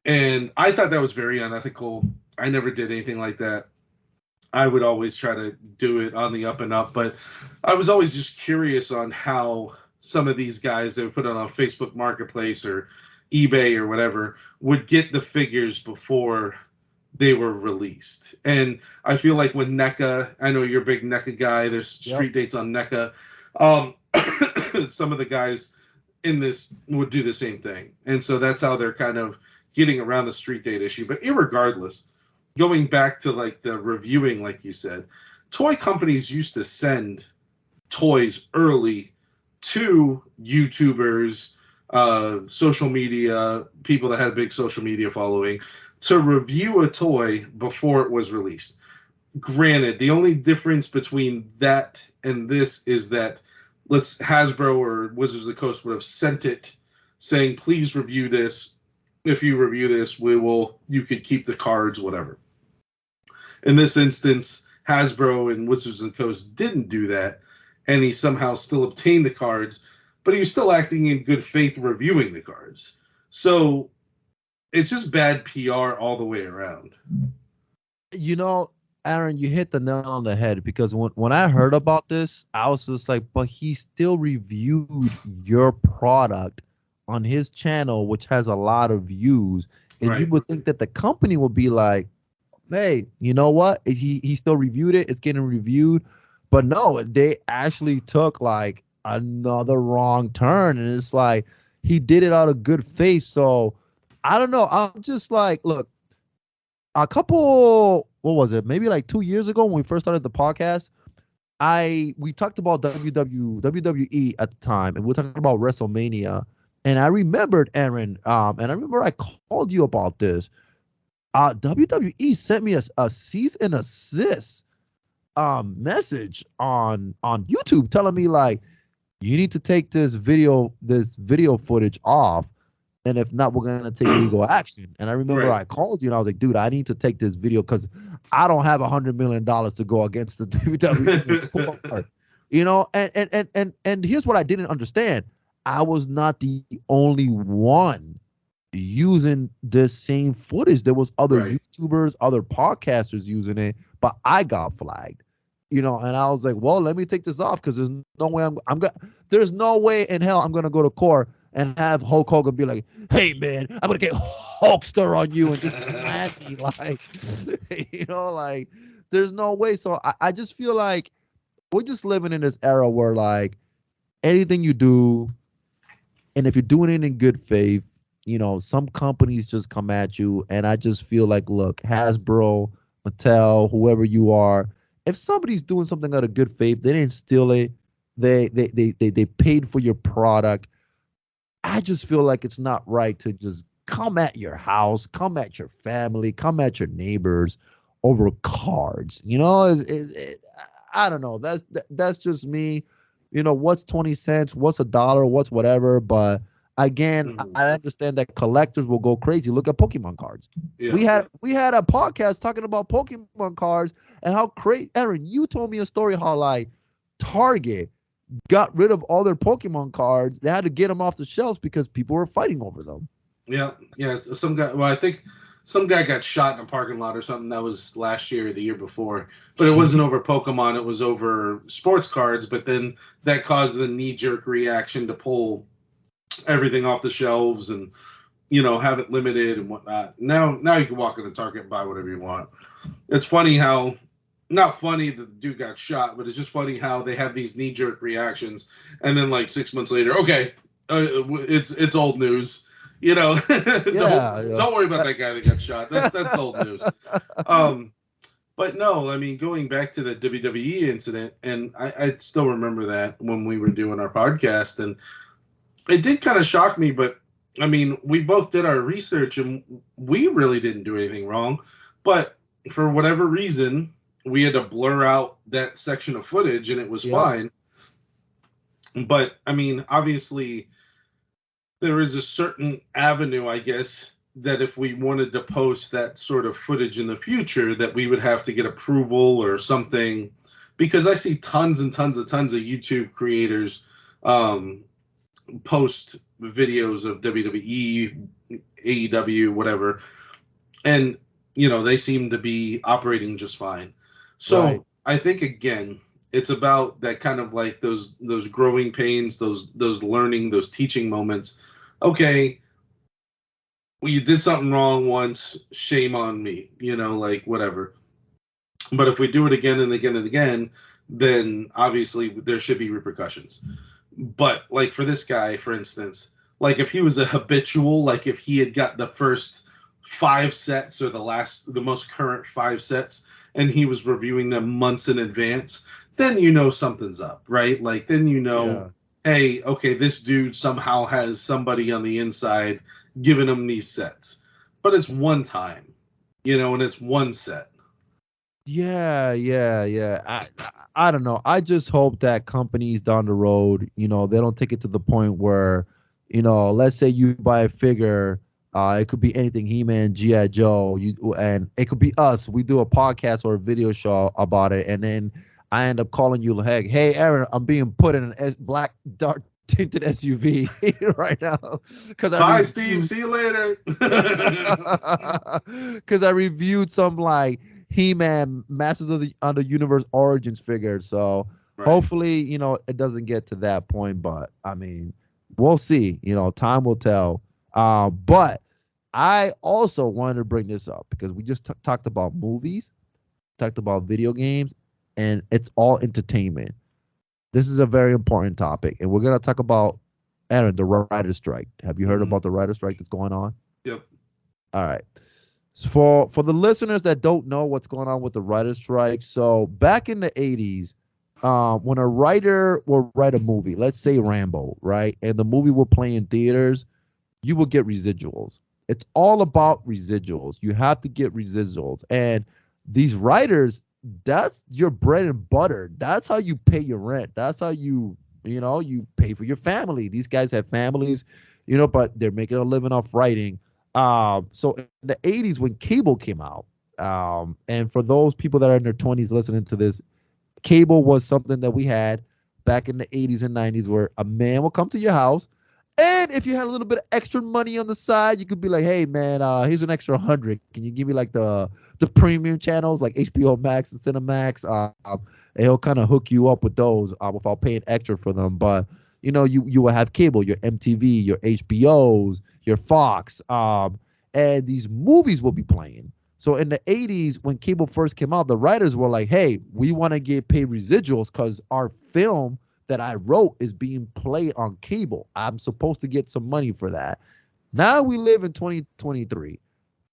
And I thought that was very unethical. I never did anything like that. I would always try to do it on the up and up, but I was always just curious on how some of these guys that would put it on Facebook Marketplace or eBay or whatever would get the figures before they were released. And I feel like with NECA, I know you're a big NECA guy. There's street dates on NECA. Some of the guys in this would do the same thing. And so that's how they're kind of getting around the street date issue. But irregardless, going back to like the reviewing, like you said, toy companies used to send toys early to YouTubers, social media, people that had a big social media following, to review a toy before it was released. Granted, the only difference between that and this is that Hasbro or Wizards of the Coast would have sent it saying, please review this. If you review this, you could keep the cards, whatever. In this instance, Hasbro and Wizards of the Coast didn't do that, and he somehow still obtained the cards, but he was still acting in good faith reviewing the cards. So it's just bad PR all the way around. You know, Aaron, you hit the nail on the head, because when I heard about this, I was just like, but he still reviewed your product on his channel, which has a lot of views. And you Right. would think that the company would be like, hey, you know what? He still reviewed it. It's getting reviewed. But no, they actually took like another wrong turn. And it's like he did it out of good faith. So I don't know. I'm just like, look, a couple, what was it? Maybe like 2 years ago when we first started the podcast, we talked about WWE at the time, and we were talking about WrestleMania. And I remembered, Aaron, and I remember I called you about this. WWE sent me a cease and assist message on YouTube telling me like, you need to take this video footage off, and if not, we're gonna take legal action. And I remember Right. I called you and I was like, dude, I need to take this video because I don't have $100 million to go against the WWE. You know, and here's what I didn't understand. I was not the only one using this same footage. There was other Right. YouTubers, other podcasters using it, but I got flagged. You know, and I was like, well, let me take this off because there's no way there's no way in hell I'm gonna go to court and have Hulk Hogan be like, hey man, I'm gonna get Hulkster on you and just smash me, like, you know, like there's no way. So I just feel like we're just living in this era where like anything you do, and if you're doing it in good faith, you know, some companies just come at you. And I just feel like, look, Hasbro, Mattel, whoever you are, if somebody's doing something out of good faith, they didn't steal it, they paid for your product. I just feel like it's not right to just come at your house, come at your family, come at your neighbors over cards. You know, I don't know. That's just me. You know, what's 20 cents? What's $1? What's whatever? But again, I understand that collectors will go crazy. Look at Pokemon cards. Yeah. We had a podcast talking about Pokemon cards and how crazy. Aaron, you told me a story how like Target got rid of all their Pokemon cards. They had to get them off the shelves because people were fighting over them. Yeah. Some guy. Well, I think some guy got shot in a parking lot or something. That was last year or the year before. But it wasn't over Pokemon. It was over sports cards. But then that caused the knee-jerk reaction to pull everything off the shelves and, you know, have it limited and whatnot. Now you can walk into Target and buy whatever you want. It's funny how, not funny that the dude got shot, but it's just funny how they have these knee-jerk reactions, and then like 6 months later, okay, it's old news. You know, don't worry about that guy that got shot. That's old news. But no, I mean, going back to the WWE incident, and I still remember that when we were doing our podcast, and it did kind of shock me, but I mean, we both did our research and we really didn't do anything wrong. But for whatever reason, we had to blur out that section of footage and it was fine. But I mean, obviously, there is a certain avenue, I guess, that if we wanted to post that sort of footage in the future, that we would have to get approval or something. Because I see tons and tons of YouTube creators post videos of WWE, AEW, whatever, and you know they seem to be operating just fine. So I think again, it's about that kind of like those growing pains, those learning, those teaching moments. Okay, well, you did something wrong once, shame on me, you know, like whatever. But if we do it again and again and again, then obviously there should be repercussions. But like for this guy, for instance, like if he was a habitual, like if he had got the first 5 sets or the most current 5 sets and he was reviewing them months in advance, then you know something's up, right? Like then you know, hey, okay, this dude somehow has somebody on the inside giving him these sets. But it's one time, you know, and it's one set. Yeah. I don't know. I just hope that companies down the road, you know, they don't take it to the point where, you know, let's say you buy a figure, it could be anything, He-Man, G.I. Joe, and it could be us. We do a podcast or a video show about it, and then I end up calling you like, hey, Aaron, I'm being put in a black dark tinted SUV right now because Bye, Steve. See you later. because I reviewed some like He-Man Masters of the Universe Origins figures. So Right. hopefully, it doesn't get to that point. But I mean, we'll see. Time will tell. But I also wanted to bring this up because we just talked about movies, talked about video games, and it's all entertainment. This is a very important topic, and we're gonna talk about Aaron, the writer's strike. Have you heard about the writer's strike that's going on? Yep. All right. So for the listeners that don't know what's going on with the writer's strike, so back in the 80s, when a writer will write a movie, let's say Rambo, right, and the movie will play in theaters, you will get residuals. It's all about residuals. You have to get residuals, and these writers, that's your bread and butter. That's how you pay your rent. That's how you pay for your family. These guys have families, but they're making a living off writing. So in the 80s when cable came out, and for those people that are in their 20s listening to this, cable was something that we had back in the 80s and 90s where a man will come to your house, and if you had a little bit of extra money on the side, you could be like, hey man, here's an extra 100. Can you give me like the premium channels like HBO Max and Cinemax? And he'll kind of hook you up with those without paying extra for them. But you will have cable, your MTV, your HBOs, your Fox, and these movies will be playing. So in the 80s, when cable first came out, the writers were like, hey, we want to get paid residuals because our film that I wrote is being played on cable. I'm supposed to get some money for that. Now we live in 2023.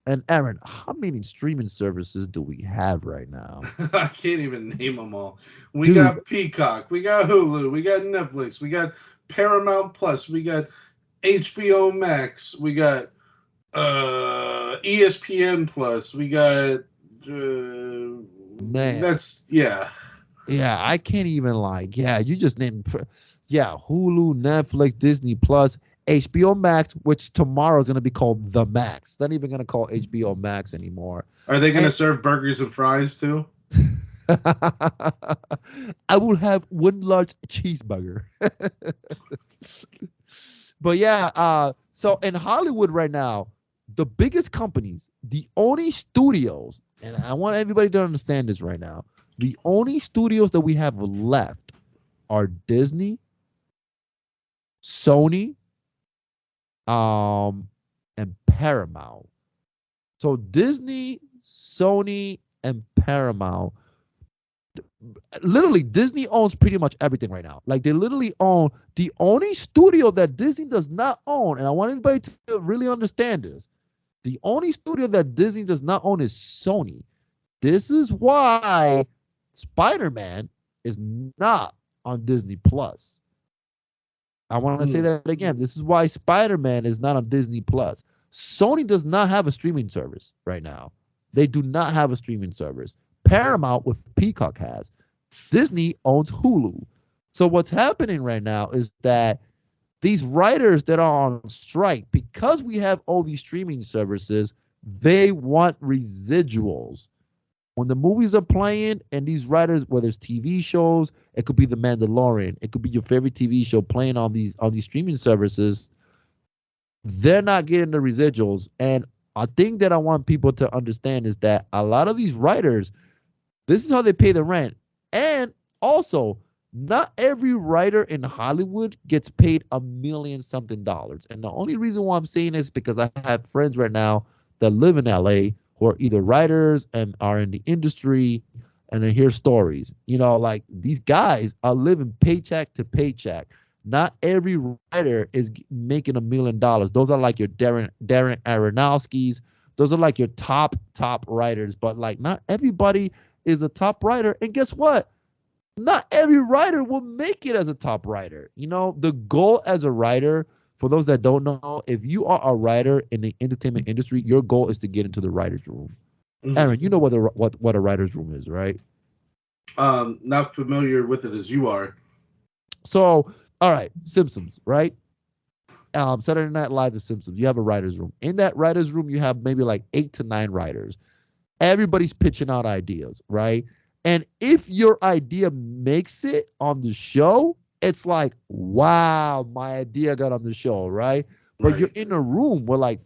And Aaron, how many streaming services do we have right now? I can't even name them all. We got Peacock, we got Hulu, we got Netflix, we got Paramount Plus, we got HBO Max, we got ESPN Plus, we got man. That's yeah. Yeah, I can't even you just named Hulu, Netflix, Disney Plus, HBO Max, which tomorrow is going to be called The Max. They're not even going to call HBO Max anymore. Are they going to serve burgers and fries too? I will have one large cheeseburger. But yeah, so in Hollywood right now, the biggest companies, the only studios, and I want everybody to understand this right now, the only studios that we have left are Disney, Sony, and Paramount. So Disney, Sony, and Paramount. Literally, Disney owns pretty much everything right now. Like they literally own the only studio that Disney does not own, and I want everybody to really understand this. The only studio that Disney does not own is Sony. This is why Spider-Man is not on Disney Plus. I want to say that again. This is why Spider-Man is not on Disney Plus. Sony does not have a streaming service right now. They do not have a streaming service. Paramount with Peacock has. Disney owns Hulu. So what's happening right now is that these writers that are on strike, because we have all these streaming services, they want residuals. When the movies are playing and these writers, whether it's TV shows, it could be The Mandalorian, it could be your favorite TV show playing on these streaming services, they're not getting the residuals. And a thing that I want people to understand is that a lot of these writers, this is how they pay the rent. And also, not every writer in Hollywood gets paid $1 million something. And the only reason why I'm saying this is because I have friends right now that live in LA who are either writers and are in the industry, and they hear stories. Like these guys are living paycheck to paycheck. Not every writer is making $1 million. Those are like your Darren Aronofsky's. Those are like your top writers. But like not everybody is a top writer. And guess what? Not every writer will make it as a top writer. The goal as a writer, for those that don't know, if you are a writer in the entertainment industry, your goal is to get into the writer's room. Mm-hmm. Aaron, you know what a writer's room is, right? Not familiar with it as you are. So, all right, Simpsons, right? Saturday Night Live, The Simpsons. You have a writer's room. In that writer's room, you have maybe like 8 to 9 writers. Everybody's pitching out ideas, right? And if your idea makes it on the show, it's like, wow, my idea got on the show, right? But you're in a room with like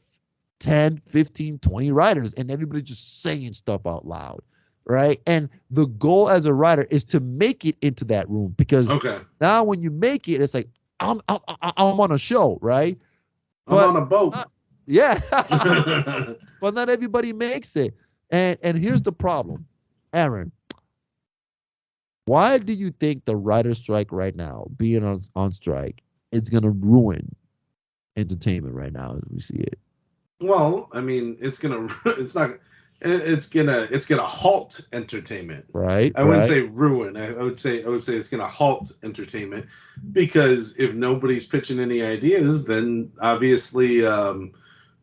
10, 15, 20 writers, and everybody just saying stuff out loud, right? And the goal as a writer is to make it into that room, because now when you make it, it's like, I'm on a show, right? I'm on a boat. Yeah. But not everybody makes it. And here's the problem. Aaron, why do you think the writer's strike right now, being on strike, is going to ruin entertainment right now as we see it? Well, I mean, it's gonna halt entertainment. Right. I wouldn't say ruin. I would say it's gonna halt entertainment, because if nobody's pitching any ideas, then obviously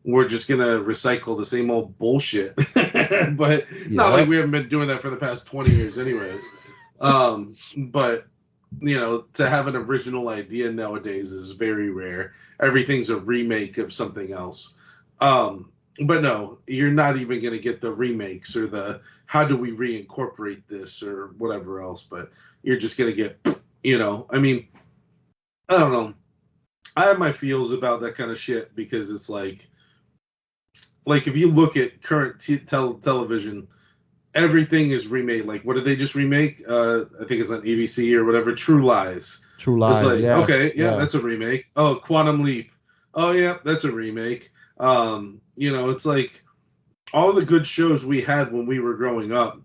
we're just gonna recycle the same old bullshit. But not like we haven't been doing that for the past 20 years, anyways. But to have an original idea nowadays is very rare. Everything's a remake of something else. But no, you're not even going to get the remakes or the how do we reincorporate this or whatever else. But you're just going to get, I mean, I don't know. I have my feels about that kind of shit, because it's like if you look at current television, everything is remade. Like, what did they just remake? I think it's on ABC or whatever. True Lies. True Lies. It's like, yeah. Okay, yeah, that's a remake. Oh, Quantum Leap. Oh, yeah, that's a remake. It's like all the good shows we had when we were growing up,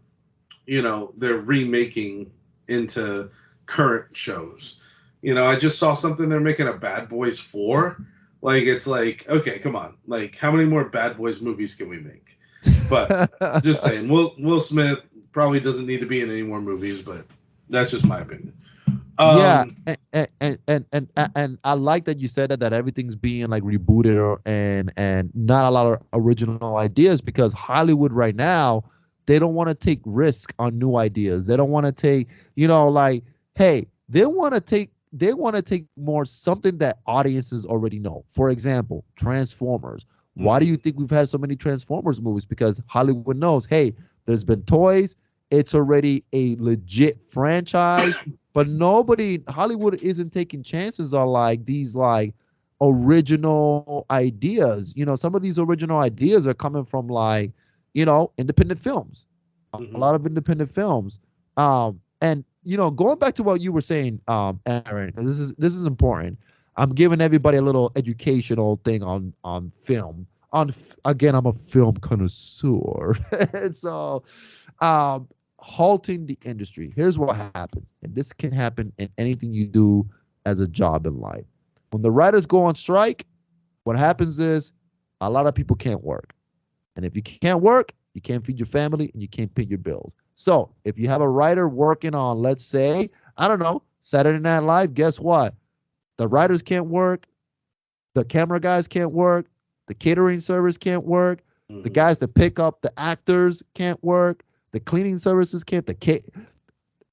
they're remaking into current shows. I just saw something, they're making a Bad Boys 4. Like, it's like, okay, come on. Like, how many more Bad Boys movies can we make? But just saying, Will Smith probably doesn't need to be in any more movies, but that's just my opinion. And I like that you said that everything's being like rebooted and not a lot of original ideas, because Hollywood right now, they don't want to take risk on new ideas. They don't want to take, hey, they want to take more something that audiences already know. For example, Transformers. Why do you think we've had so many Transformers movies? Because Hollywood knows, hey, there's been toys. It's already a legit franchise. But Hollywood isn't taking chances on like these like original ideas. Some of these original ideas are coming from like, independent films, a lot of independent films. And going back to what you were saying, Aaron, this is important. I'm giving everybody a little educational thing on film. Again, I'm a film connoisseur. And so, halting the industry. Here's what happens, and this can happen in anything you do as a job in life. When the writers go on strike, what happens is a lot of people can't work. And if you can't work, you can't feed your family and you can't pay your bills. So if you have a writer working on, let's say, I don't know, Saturday Night Live, guess what? The writers can't work. The camera guys can't work. The catering service can't work. The guys that pick up the actors can't work. The cleaning services can't.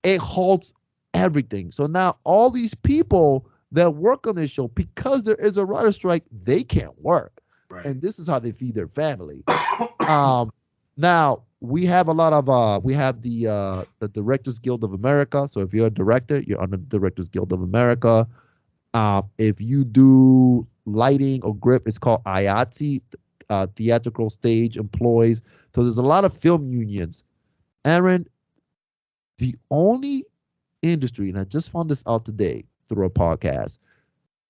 It halts everything. So now all these people that work on this show, because there is a writer's strike, they can't work. Right. And this is how they feed their family. Now we have a lot of we have the Directors Guild of America. So if you're a director, you're under the Directors Guild of America. If you do lighting or grip, it's called IATSE, Theatrical Stage Employees. So there's a lot of film unions. Aaron, the only industry, and I just found this out today through a podcast,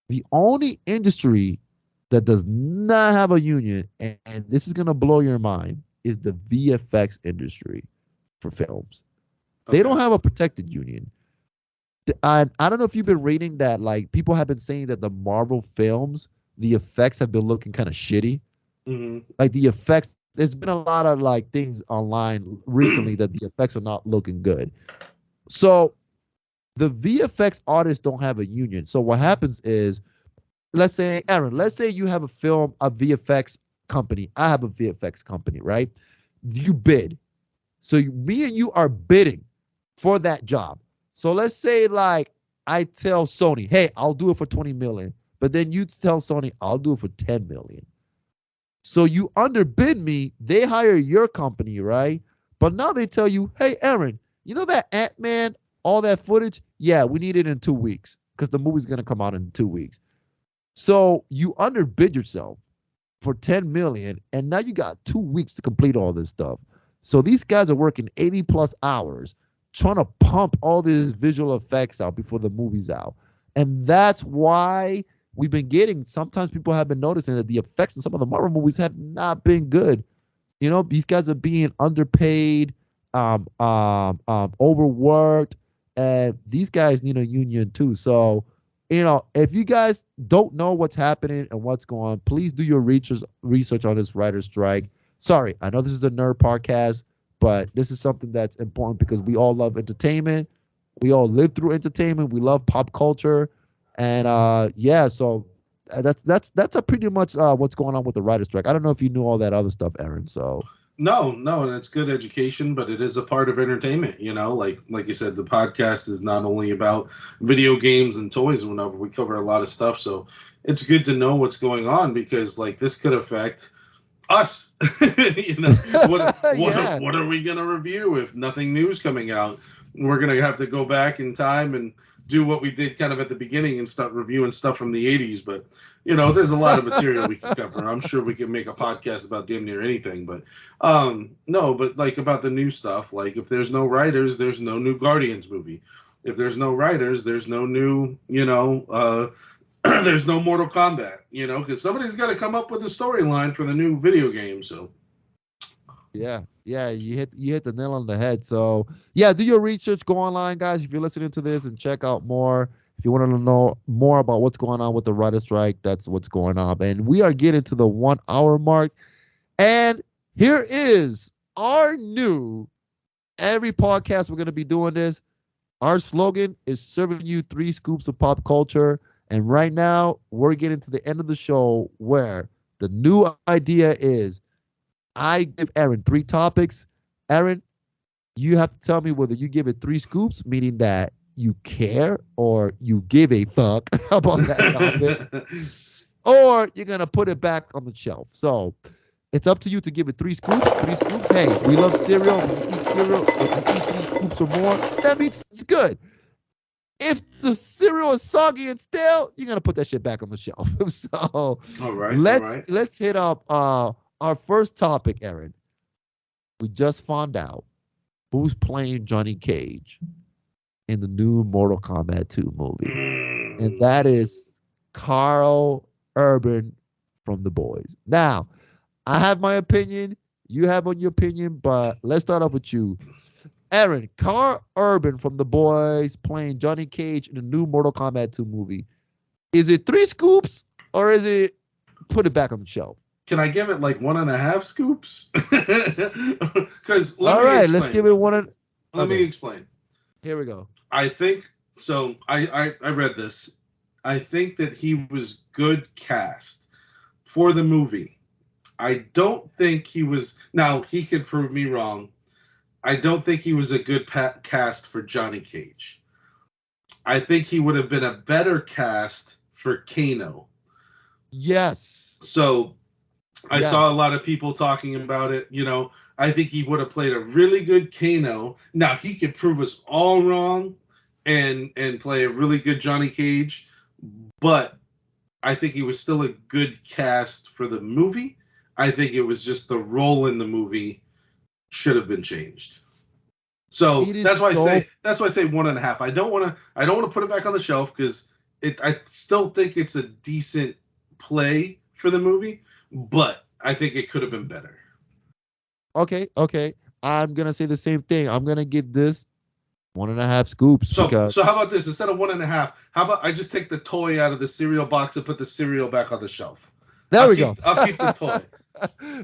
the only industry that does not have a union, and this is going to blow your mind, is the VFX industry for films. Okay. They don't have a protected union. I don't know if you've been reading that, like, people have been saying that the Marvel films, the effects have been looking kind of shitty. Like the effects, there's been a lot of like things online recently that the effects are not looking good. So the VFX artists don't have a union. So what happens is, let's say, Aaron, let's say you have a VFX company. I have a VFX company, right? You bid. So me and you are bidding for that job. So let's say like I tell Sony, hey, I'll do it for 20 million. But then you tell Sony, I'll do it for 10 million. So you underbid me, they hire your company, right? But now they tell you, hey, Aaron, you know that Ant-Man, all that footage? Yeah, we need it in 2 weeks. because the movie's gonna come out in 2 weeks. So you underbid yourself for 10 million, and now you got 2 weeks to complete all this stuff. So these guys are working 80 plus hours trying to pump all these visual effects out before the movie's out. And that's why we've been getting, sometimes people have been noticing that the effects in some of the Marvel movies have not been good. You know, these guys are being underpaid, overworked, and these guys need a union too. So, you know, if you guys don't know what's happening and what's going on, please do your research on this writer's strike. Sorry, I know this is a nerd podcast, but this is something that's important because we all love entertainment. We all live through entertainment. We love pop culture. And yeah, so that's a pretty much what's going on with the writer's strike. I don't know if you knew all that other stuff, Aaron. So No, and it's good education, but it is a part of entertainment. You know, like you said, the podcast is not only about video games and toys and whatever. We cover a lot of stuff, so it's good to know what's going on because like this could affect us. You know, what are we gonna review if nothing new's coming out? We're gonna have to go back in time and do what we did kind of at the beginning and start reviewing stuff from the 80s. But, you know, there's a lot of material we can cover. I'm sure we can make a podcast about damn near anything. But, no, but like about the new stuff, like if there's no writers, there's no new Guardians movie. If there's no writers, there's no new, you know, there's no Mortal Kombat, you know, because somebody's got to come up with a storyline for the new video game. So, yeah, you hit the nail on the head. So yeah, do your research, go online, guys, if you're listening to this, and check out more. If you want to know more about what's going on with the writer's strike, that's what's going on. And we are getting to the 1 hour mark. And here is our new, every podcast we're going to be doing this. Our slogan is serving you 3 scoops of pop culture. And right now we're getting to the end of the show where the new idea is I give Aaron 3 topics. Aaron, you have to tell me whether you give it 3 scoops, meaning that you care, or you give a fuck about that topic, or you're going to put it back on the shelf. So it's up to you to give it 3 scoops. 3 scoops. Hey, we love cereal. When you eat cereal, if you eat 3 scoops or more, that means it's good. If the cereal is soggy and stale, you're going to put that shit back on the shelf. So all right, let's hit up our first topic, Aaron. We just found out who's playing Johnny Cage in the new Mortal Kombat 2 movie. And that is Karl Urban from The Boys. Now, I have my opinion. You have your opinion, but let's start off with you. Aaron, Karl Urban from The Boys playing Johnny Cage in the new Mortal Kombat 2 movie. Is it 3 scoops or is it put it back on the shelf? Can I give it like 1.5 scoops? Because let's give it one. Let me explain. Here we go. I think so. I read this. I think that he was good cast for the movie. I don't think he was. Now he could prove me wrong. I don't think he was a good cast for Johnny Cage. I think he would have been a better cast for Kano. Yes. So I saw a lot of people talking about it. You know, I think he would have played a really good Kano. Now he could prove us all wrong and play a really good Johnny Cage, but I think he was still a good cast for the movie. I think it was just the role in the movie should have been changed. So that's why I say 1.5. I don't want to put it back on the shelf because I still think it's a decent play for the movie, but I think it could have been better. Okay. I'm gonna say the same thing. I'm gonna give this 1.5 scoops. So how about this? Instead of 1.5, how about I just take the toy out of the cereal box and put the cereal back on the shelf? There we go. I'll keep the toy.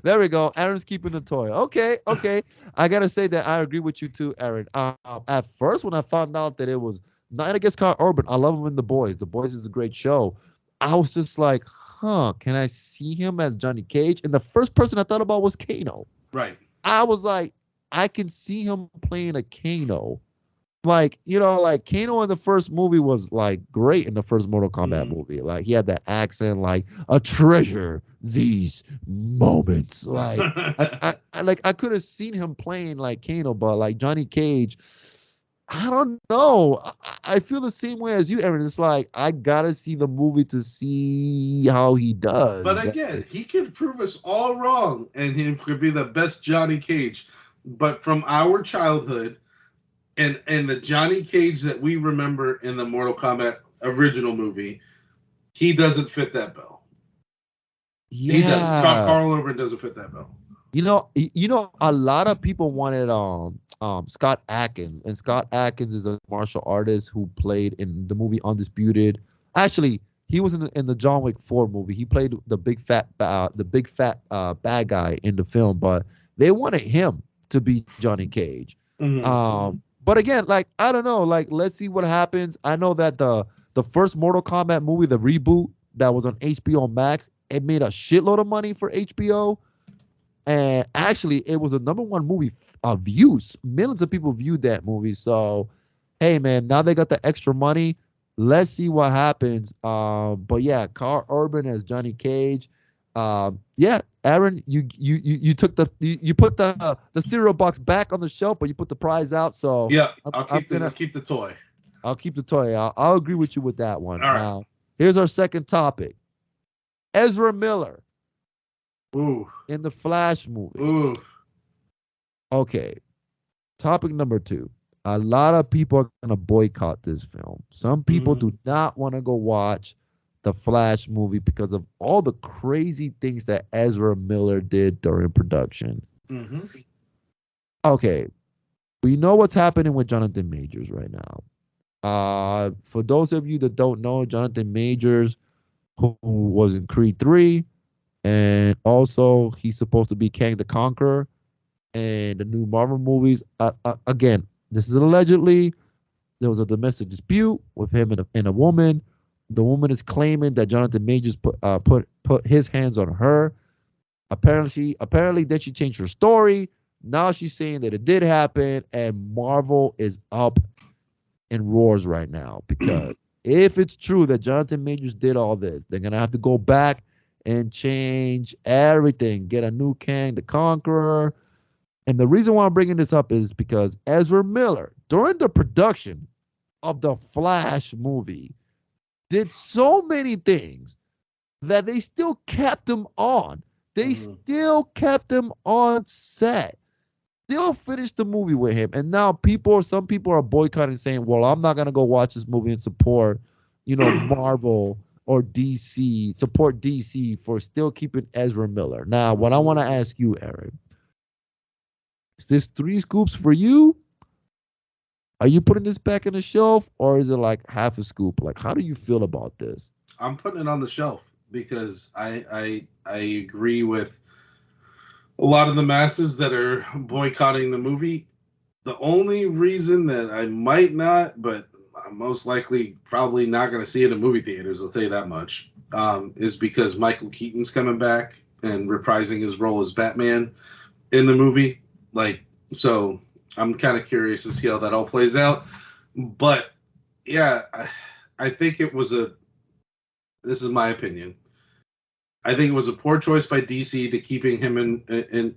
There we go. Aaron's keeping the toy. Okay. I gotta say that I agree with you too, Aaron. At first, when I found out that it was not against Karl Urban, I love him in The Boys. The Boys is a great show. I was just like, can I see him as Johnny Cage? And the first person I thought about was Kano. Right. I was like, I can see him playing a Kano. Like, you know, like Kano in the first movie was like great in the first Mortal Kombat movie. Like he had that accent, like a treasure these moments. Like I could have seen him playing like Kano, but like Johnny Cage, I don't know. I feel the same way as you, Aaron. It's like I gotta see the movie to see how he does. But again, he could prove us all wrong, and he could be the best Johnny Cage. But from our childhood, and the Johnny Cage that we remember in the Mortal Kombat original movie, he doesn't fit that bill. Yeah. He does. Karl Urban doesn't fit that bill. A lot of people wanted Scott Adkins, and Scott Adkins is a martial artist who played in the movie Undisputed. Actually, he was in the John Wick 4 movie. He played the big fat bad guy in the film, but they wanted him to be Johnny Cage. Mm-hmm. But again, like I don't know, like let's see what happens. I know that the first Mortal Kombat movie, the reboot that was on HBO Max, it made a shitload of money for HBO. And actually, it was a #1 movie views. Millions of people viewed that movie. So, hey, man, now they got the extra money. Let's see what happens. But yeah, Karl Urban as Johnny Cage. Yeah, Aaron, you took you put the cereal box back on the shelf, but you put the prize out. So yeah, I'll keep the toy. I'll keep the toy. I'll agree with you with that one. All right. Here's our second topic. Ezra Miller. Ooh. In the Flash movie. Ooh. Okay. Topic number 2. A lot of people are going to boycott this film. Some people do not want to go watch the Flash movie because of all the crazy things that Ezra Miller did during production. Mm-hmm. Okay. We know what's happening with Jonathan Majors right now. For those of you that don't know, Jonathan Majors, who was in Creed 3, and also he's supposed to be Kang the Conqueror in the new Marvel movies. Again, this is allegedly. There was a domestic dispute with him and a woman. The woman is claiming that Jonathan Majors put his hands on her. Apparently, then she changed her story. Now she's saying that it did happen, and Marvel is up in roars right now because if it's true that Jonathan Majors did all this, they're gonna have to go back and change everything, get a new Kang the Conqueror. And the reason why I'm bringing this up is because Ezra Miller, during the production of the Flash movie, did so many things that they still kept him on. They still kept him on set. Still finished the movie with him. And now some people are boycotting, saying, well, I'm not going to go watch this movie and support, Marvel or DC, support DC for still keeping Ezra Miller. Now, what I want to ask you, Aaron, is this 3 scoops for you? Are you putting this back on the shelf, or is it like half a scoop? Like, how do you feel about this? I'm putting it on the shelf because I agree with a lot of the masses that are boycotting the movie. The only reason that I might not, but I'm most likely probably not going to see it in movie theaters, I'll tell you that much, is because Michael Keaton's coming back and reprising his role as Batman in the movie. So I'm kind of curious to see how that all plays out. But yeah, I think this is my opinion, I think it was a poor choice by DC to keeping him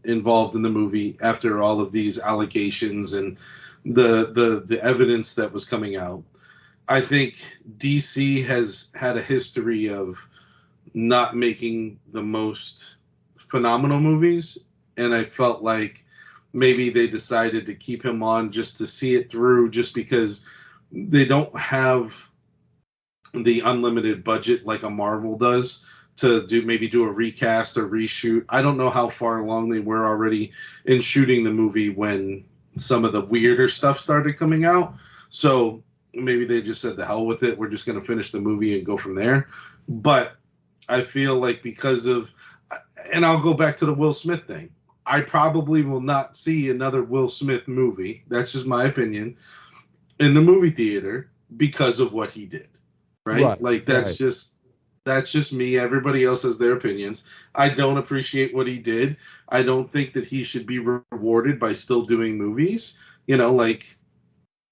involved in the movie after all of these allegations and the evidence that was coming out. I think DC has had a history of not making the most phenomenal movies, and I felt like maybe they decided to keep him on just to see it through, just because they don't have the unlimited budget like a Marvel does to do a recast or reshoot. I don't know how far along they were already in shooting the movie when some of the weirder stuff started coming out. So maybe they just said, the hell with it, we're just going to finish the movie and go from there. But I feel like because of, and I'll go back to the Will Smith thing, I probably will not see another Will Smith movie, that's just my opinion, in the movie theater because of what he did. Right? Like that's just me. Everybody else has their opinions. I don't appreciate what he did. I don't think that he should be rewarded by still doing movies.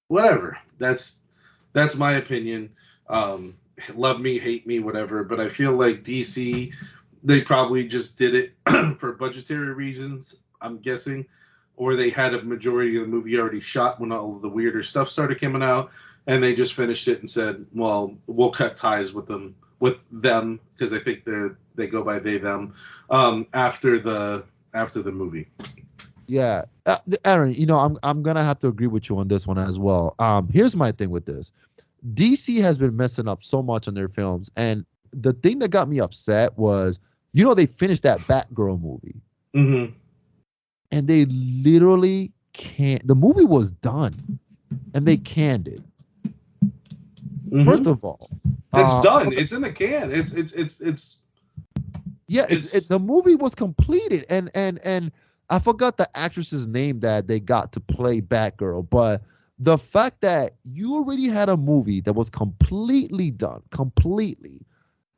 Whatever. That's my opinion. Love me, hate me, whatever. But I feel like DC, they probably just did it for budgetary reasons, I'm guessing. or they had a majority of the movie already shot when all of the weirder stuff started coming out, and they just finished it and said, well, we'll cut ties with them because I think they go by they them after the movie. Yeah, Aaron, I'm gonna have to agree with you on this one as well. Here's my thing with this: DC has been messing up so much on their films, and the thing that got me upset was, they finished that Batgirl movie, and they literally can't. The movie was done, and they canned it. First of all, it's done. It's in the can. The movie was completed, and I forgot the actress's name that they got to play Batgirl, but the fact that you already had a movie that was completely done,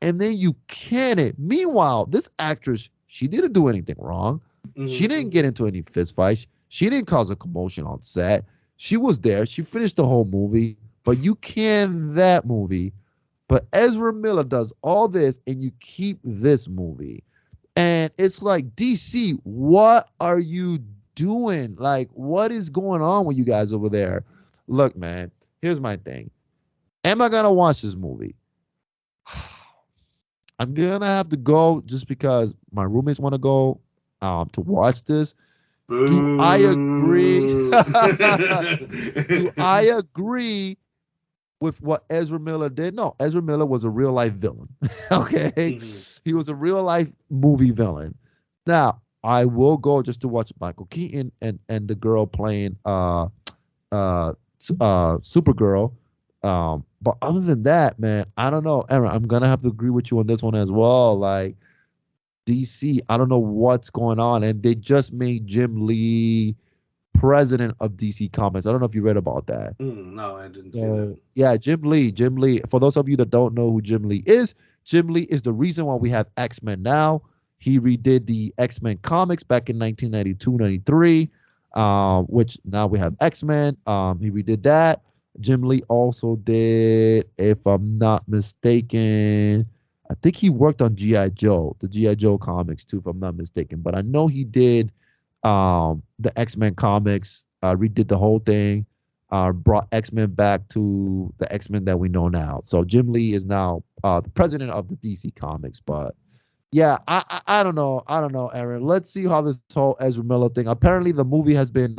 and then you can it. Meanwhile, this actress, she didn't do anything wrong. She didn't get into any fistfights. She didn't cause a commotion on set. She was there. She finished the whole movie, but you can that movie. But Ezra Miller does all this, and you keep this movie. And it's like, DC, what are you doing? Like, what is going on with you guys over there? Look, man, here's my thing. Am I going to watch this movie? I'm going to have to go just because my roommates want to go to watch this. Boo. Do I agree? Do I agree with what Ezra Miller did? No, Ezra Miller was a real life villain. Okay. He was a real life movie villain. Now, I will go just to watch Michael Keaton and the girl playing Supergirl. But other than that, man, I don't know. Aaron, I'm gonna have to agree with you on this one as well. Like, DC, I don't know what's going on. And they just made Jim Lee president of DC Comics. I don't know if you read about that. No, I didn't see that. Yeah, Jim Lee. For those of you that don't know who Jim Lee is the reason why we have X-Men now. He redid the X-Men comics back in 1992-93, which now we have X-Men. He redid that. Jim Lee also did, if I'm not mistaken, I think he worked on G.I. Joe, the G.I. Joe comics too, if I'm not mistaken. But I know he did the X-Men comics, redid the whole thing, brought X-Men back to the X-Men that we know now. So Jim Lee is now the president of the DC Comics. But yeah, I don't know, Aaron. Let's see how this whole Ezra Miller thing. Apparently, the movie has been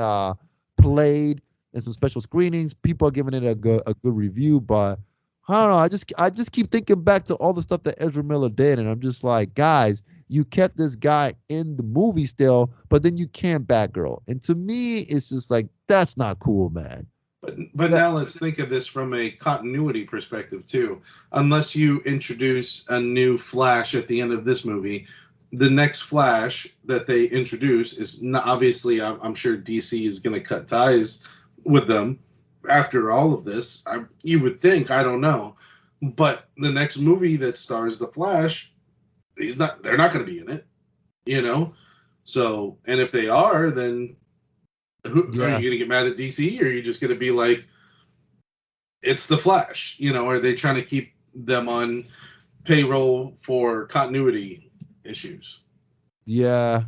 played in some special screenings. People are giving it a good review, but I don't know. I just keep thinking back to all the stuff that Ezra Miller did, and I'm just like, guys, you kept this guy in the movie still, but then you can't Batgirl. And to me, it's just like, that's not cool, man. But now let's think of this from a continuity perspective too. Unless you introduce a new Flash at the end of this movie, the next Flash that they introduce is not, obviously, I'm sure DC is going to cut ties with them after all of this. You would think, I don't know. But the next movie that stars the Flash, they're not going to be in it, So, and if they are, then are you going to get mad at DC, or are you just going to be like, it's the Flash? Are they trying to keep them on payroll for continuity issues? Yeah,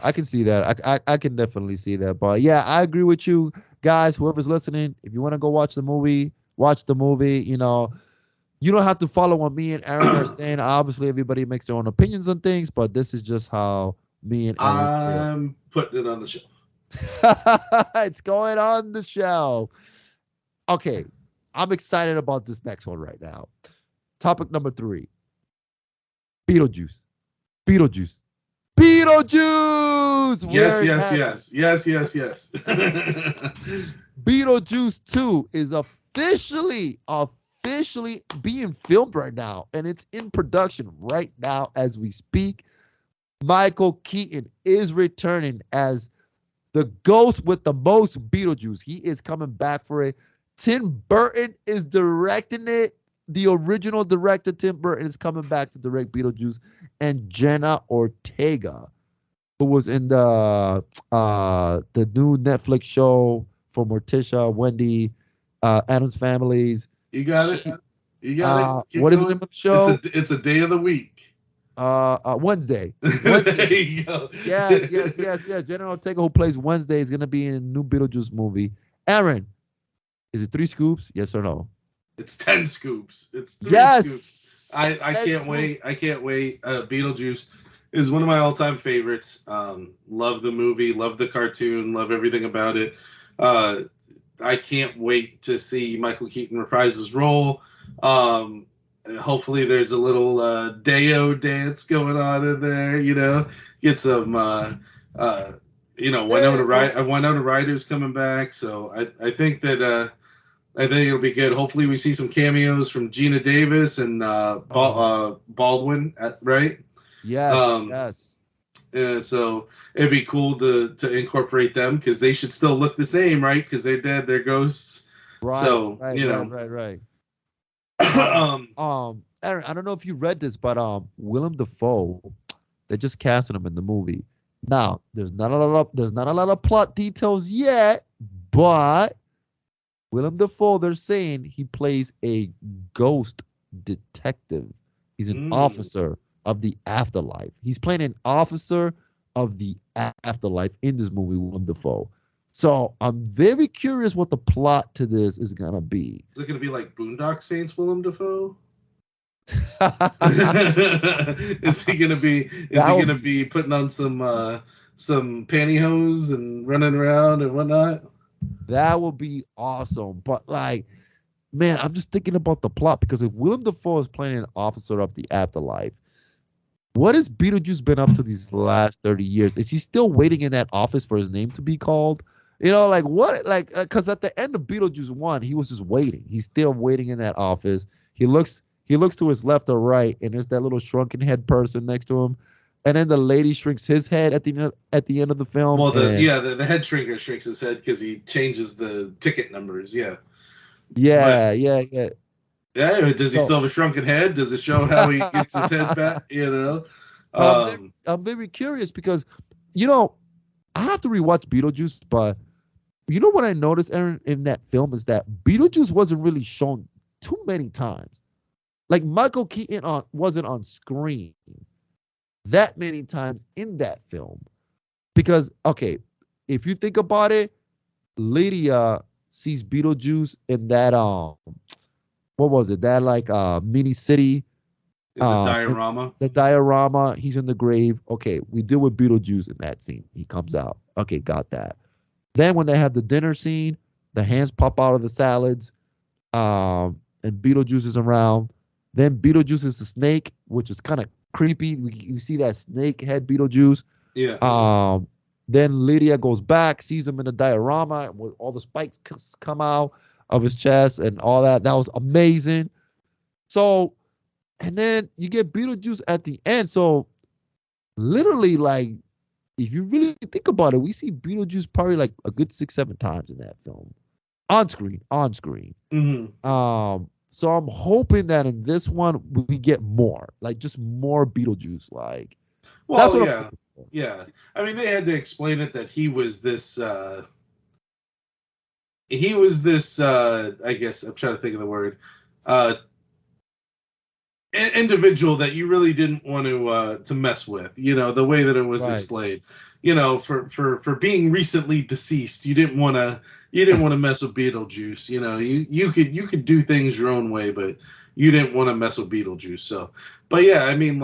I can see that. I can definitely see that. But yeah, I agree with you guys. Whoever's listening, if you want to go watch the movie, watch the movie. You don't have to follow what me and Aaron are saying. Obviously, everybody makes their own opinions on things, but this is just how me and Aaron I'm putting it on the shelf. It's going on the shelf. Okay, I'm excited about this next one right now. Topic number 3. Beetlejuice. Yes. Beetlejuice 2 is officially being filmed right now, and it's in production right now as we speak. Michael Keaton is returning as the ghost with the most Beetlejuice. He is coming back for it. Tim Burton is directing it. The original director, Tim Burton, is coming back to direct Beetlejuice. And Jenna Ortega, who was in the new Netflix show for Morticia, Wendy, Addams Families. You got it. What is the name of the show? It's a day of the week. Wednesday. There you go. Yes. General Ortega, who plays Wednesday, is gonna be in a new Beetlejuice movie. Aaron, is it 3 scoops? Yes or no? It's 10 scoops. It's 3 scoops. Yes. I can't wait. I can't wait. Beetlejuice is one of my all-time favorites. Love the movie, love the cartoon, love everything about it. I can't wait to see Michael Keaton reprise his role. Hopefully there's a little Deo dance going on in there, get some Winona Ryder's coming back, so I think that I think it'll be good. Hopefully we see some cameos from Gina Davis and Baldwin, right? Yes. So it'd be cool to incorporate them, because they should still look the same, right? Because they're dead, they're ghosts. Right. So right. Aaron, I don't know if you read this, but Willem Dafoe, they just casted him in the movie. Now, there's not a lot of plot details yet, but Willem Dafoe, they're saying he plays a ghost detective. He's an officer of the afterlife. He's playing an officer of the afterlife in this movie, Willem Dafoe. So I'm very curious what the plot to this is gonna be. Is it gonna be like Boondock Saints, Willem Dafoe? Is he gonna be putting on some pantyhose and running around and whatnot? That would be awesome. But man, I'm just thinking about the plot, because if Willem Dafoe is playing an officer of the afterlife, what has Beetlejuice been up to these last 30 years? Is he still waiting in that office for his name to be called? What? Because at the end of Beetlejuice 1, he was just waiting. He's still waiting in that office. He looks to his left or right, and there's that little shrunken head person next to him. And then the lady shrinks his head at the end of the film. Well, the head shrinker shrinks his head because he changes the ticket numbers. Yeah. Yeah. Yeah. Does he still have a shrunken head? Does it show how he gets his head back? I'm very curious, because I have to rewatch Beetlejuice, but what I noticed, Aaron, in that film is that Beetlejuice wasn't really shown too many times. Like, Michael Keaton wasn't on screen that many times in that film, because if you think about it, Lydia sees Beetlejuice in that what was it, that mini city, the diorama. The diorama. He's in the grave. Okay, we deal with Beetlejuice in that scene. He comes out. Okay, got that. Then when they have the dinner scene, the hands pop out of the salads, and Beetlejuice is around. Then Beetlejuice is the snake, which is kind of creepy. You see that snake head Beetlejuice. Yeah. Then Lydia goes back, sees him in the diorama, with all the spikes come out of his chest and all that. That was amazing. So, and then you get Beetlejuice at the end. So, literally, if you really think about it, we see Beetlejuice probably a good 6-7 times in that film, on screen. Mm-hmm. So I'm hoping that in this one we get more, just more Beetlejuice. Well, yeah. I mean, they had to explain it that he was this. I guess I'm trying to think of the word. Individual that you really didn't want to mess with. The way that it was explained. For being recently deceased, you didn't want to mess with Beetlejuice. You could do things your own way, but you didn't want to mess with Beetlejuice. So, but yeah, I mean,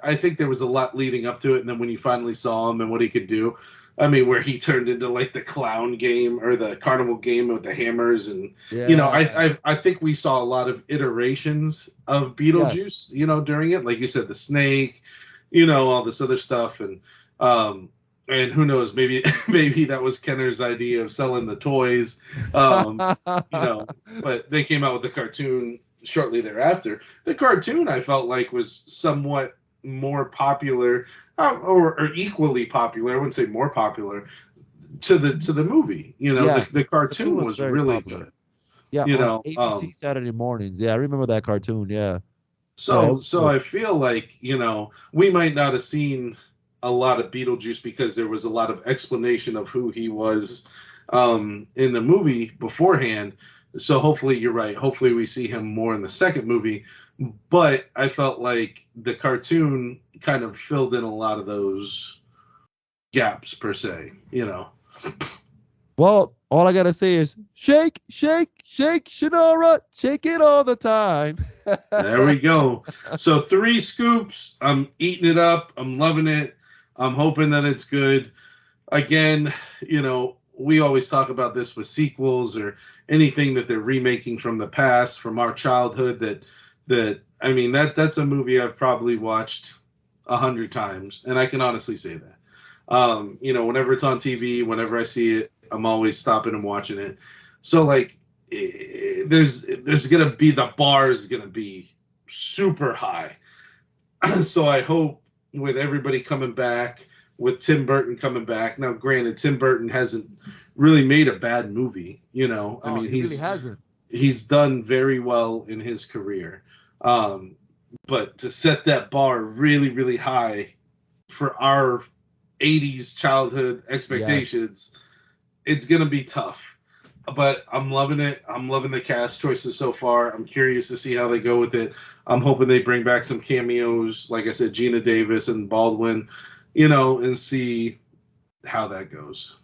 I think there was a lot leading up to it, and then when you finally saw him and what he could do, I mean, where he turned into the clown game or the carnival game with the hammers, and I think we saw a lot of iterations of Beetlejuice. Yes. During it, like you said, the snake, all this other stuff, and who knows, maybe that was Kenner's idea of selling the toys, but they came out with the cartoon shortly thereafter. The cartoon, I felt was somewhat more popular, or equally popular. I wouldn't say more popular to the movie. The cartoon was really popular. Good. Yeah, on ABC Saturday mornings. Yeah, I remember that cartoon. Yeah. So I feel we might not have seen a lot of Beetlejuice because there was a lot of explanation of who he was in the movie beforehand. So hopefully you're right. Hopefully we see him more in the second movie. But I felt like the cartoon kind of filled in a lot of those gaps per se, you know. Well, all I gotta say is shake, shake, shake, Shannara, shake it all the time. There we go. So 3 scoops. I'm eating it up. I'm loving it. I'm hoping that it's good. Again, you know, we always talk about this with sequels or anything that they're remaking from the past, from our childhood. That I mean, that's a movie I've probably watched 100 times, and I can honestly say that. You know, whenever it's on TV, whenever I see it, I'm always stopping and watching it. So like, there's gonna be, the bar is gonna be super high. So I hope with everybody coming back, with Tim Burton coming back. Now, granted, Tim Burton hasn't really made a bad movie. You know, I mean, he really hasn't. He's done very well in his career. But to set that bar really, really high for our 80s childhood expectations, it's going to be tough. But I'm loving it. I'm loving the cast choices so far. I'm curious to see how they go with it. I'm hoping they bring back some cameos, like I said, Gina Davis and Baldwin, you know, and see how that goes.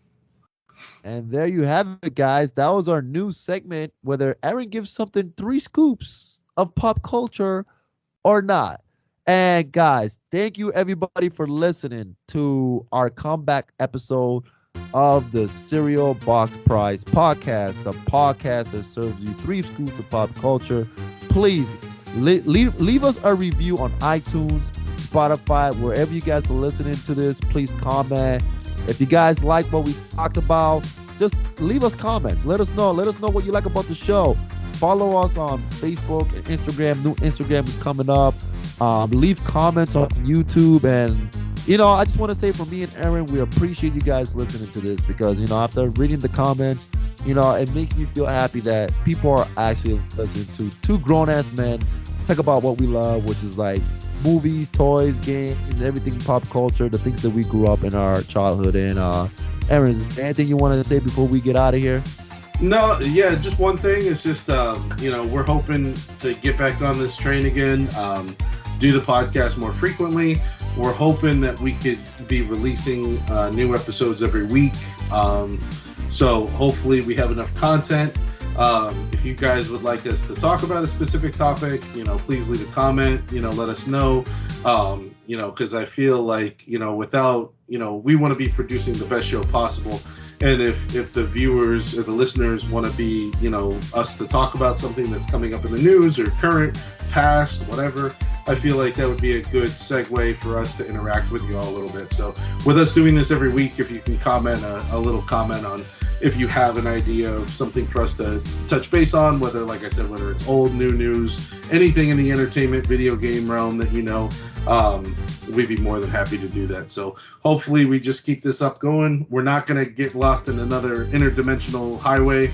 And there you have it, guys. That was our new segment, whether Aaron gives something 3 scoops of pop culture or not. And guys, thank you everybody for listening to our comeback episode of the Cereal Box Prize podcast, the podcast that serves you 3 scoops of pop culture. Please leave us a review on iTunes, Spotify, wherever you guys are listening to this. Please comment. If you guys like what we talked about, just leave us comments. Let us know. Let us know what you like about the show. Follow us on Facebook and Instagram. New Instagram is coming up. Leave comments on YouTube. And, you know, I just want to say, for me and Aaron, we appreciate you guys listening to this, because, you know, after reading the comments, you know, it makes me feel happy that people are actually listening to 2 grown-ass men talk about what we love, which is like movies, toys, games, everything pop culture, the things that we grew up in our childhood. And Aaron, is there anything you want to say before we get out of here? No, yeah, just one thing. It's just, you know, we're hoping to get back on this train again, do the podcast more frequently. We're hoping that we could be releasing new episodes every week. So hopefully we have enough content. If you guys would like us to talk about a specific topic, you know, please leave a comment, you know, let us know, you know, because I feel like, you know, without, you know, we want to be producing the best show possible. And if the viewers or the listeners want to be, you know, us to talk about something that's coming up in the news or current, past, whatever, I feel like that would be a good segue for us to interact with you all a little bit. So with us doing this every week, if you can comment a little comment on if you have an idea of something for us to touch base on, whether, like I said, whether it's old, new news, anything in the entertainment video game realm that you know, we'd be more than happy to do that. So hopefully we just keep this up going. We're not going to get lost in another interdimensional highway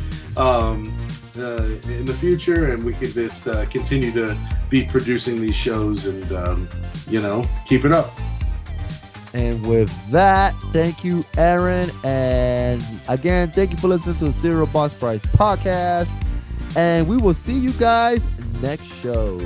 in the future, and we can just continue to be producing these shows and, you know, keep it up. And with that, thank you, Aaron. And again, thank you for listening to the Cereal Box Prize podcast. And we will see you guys next show.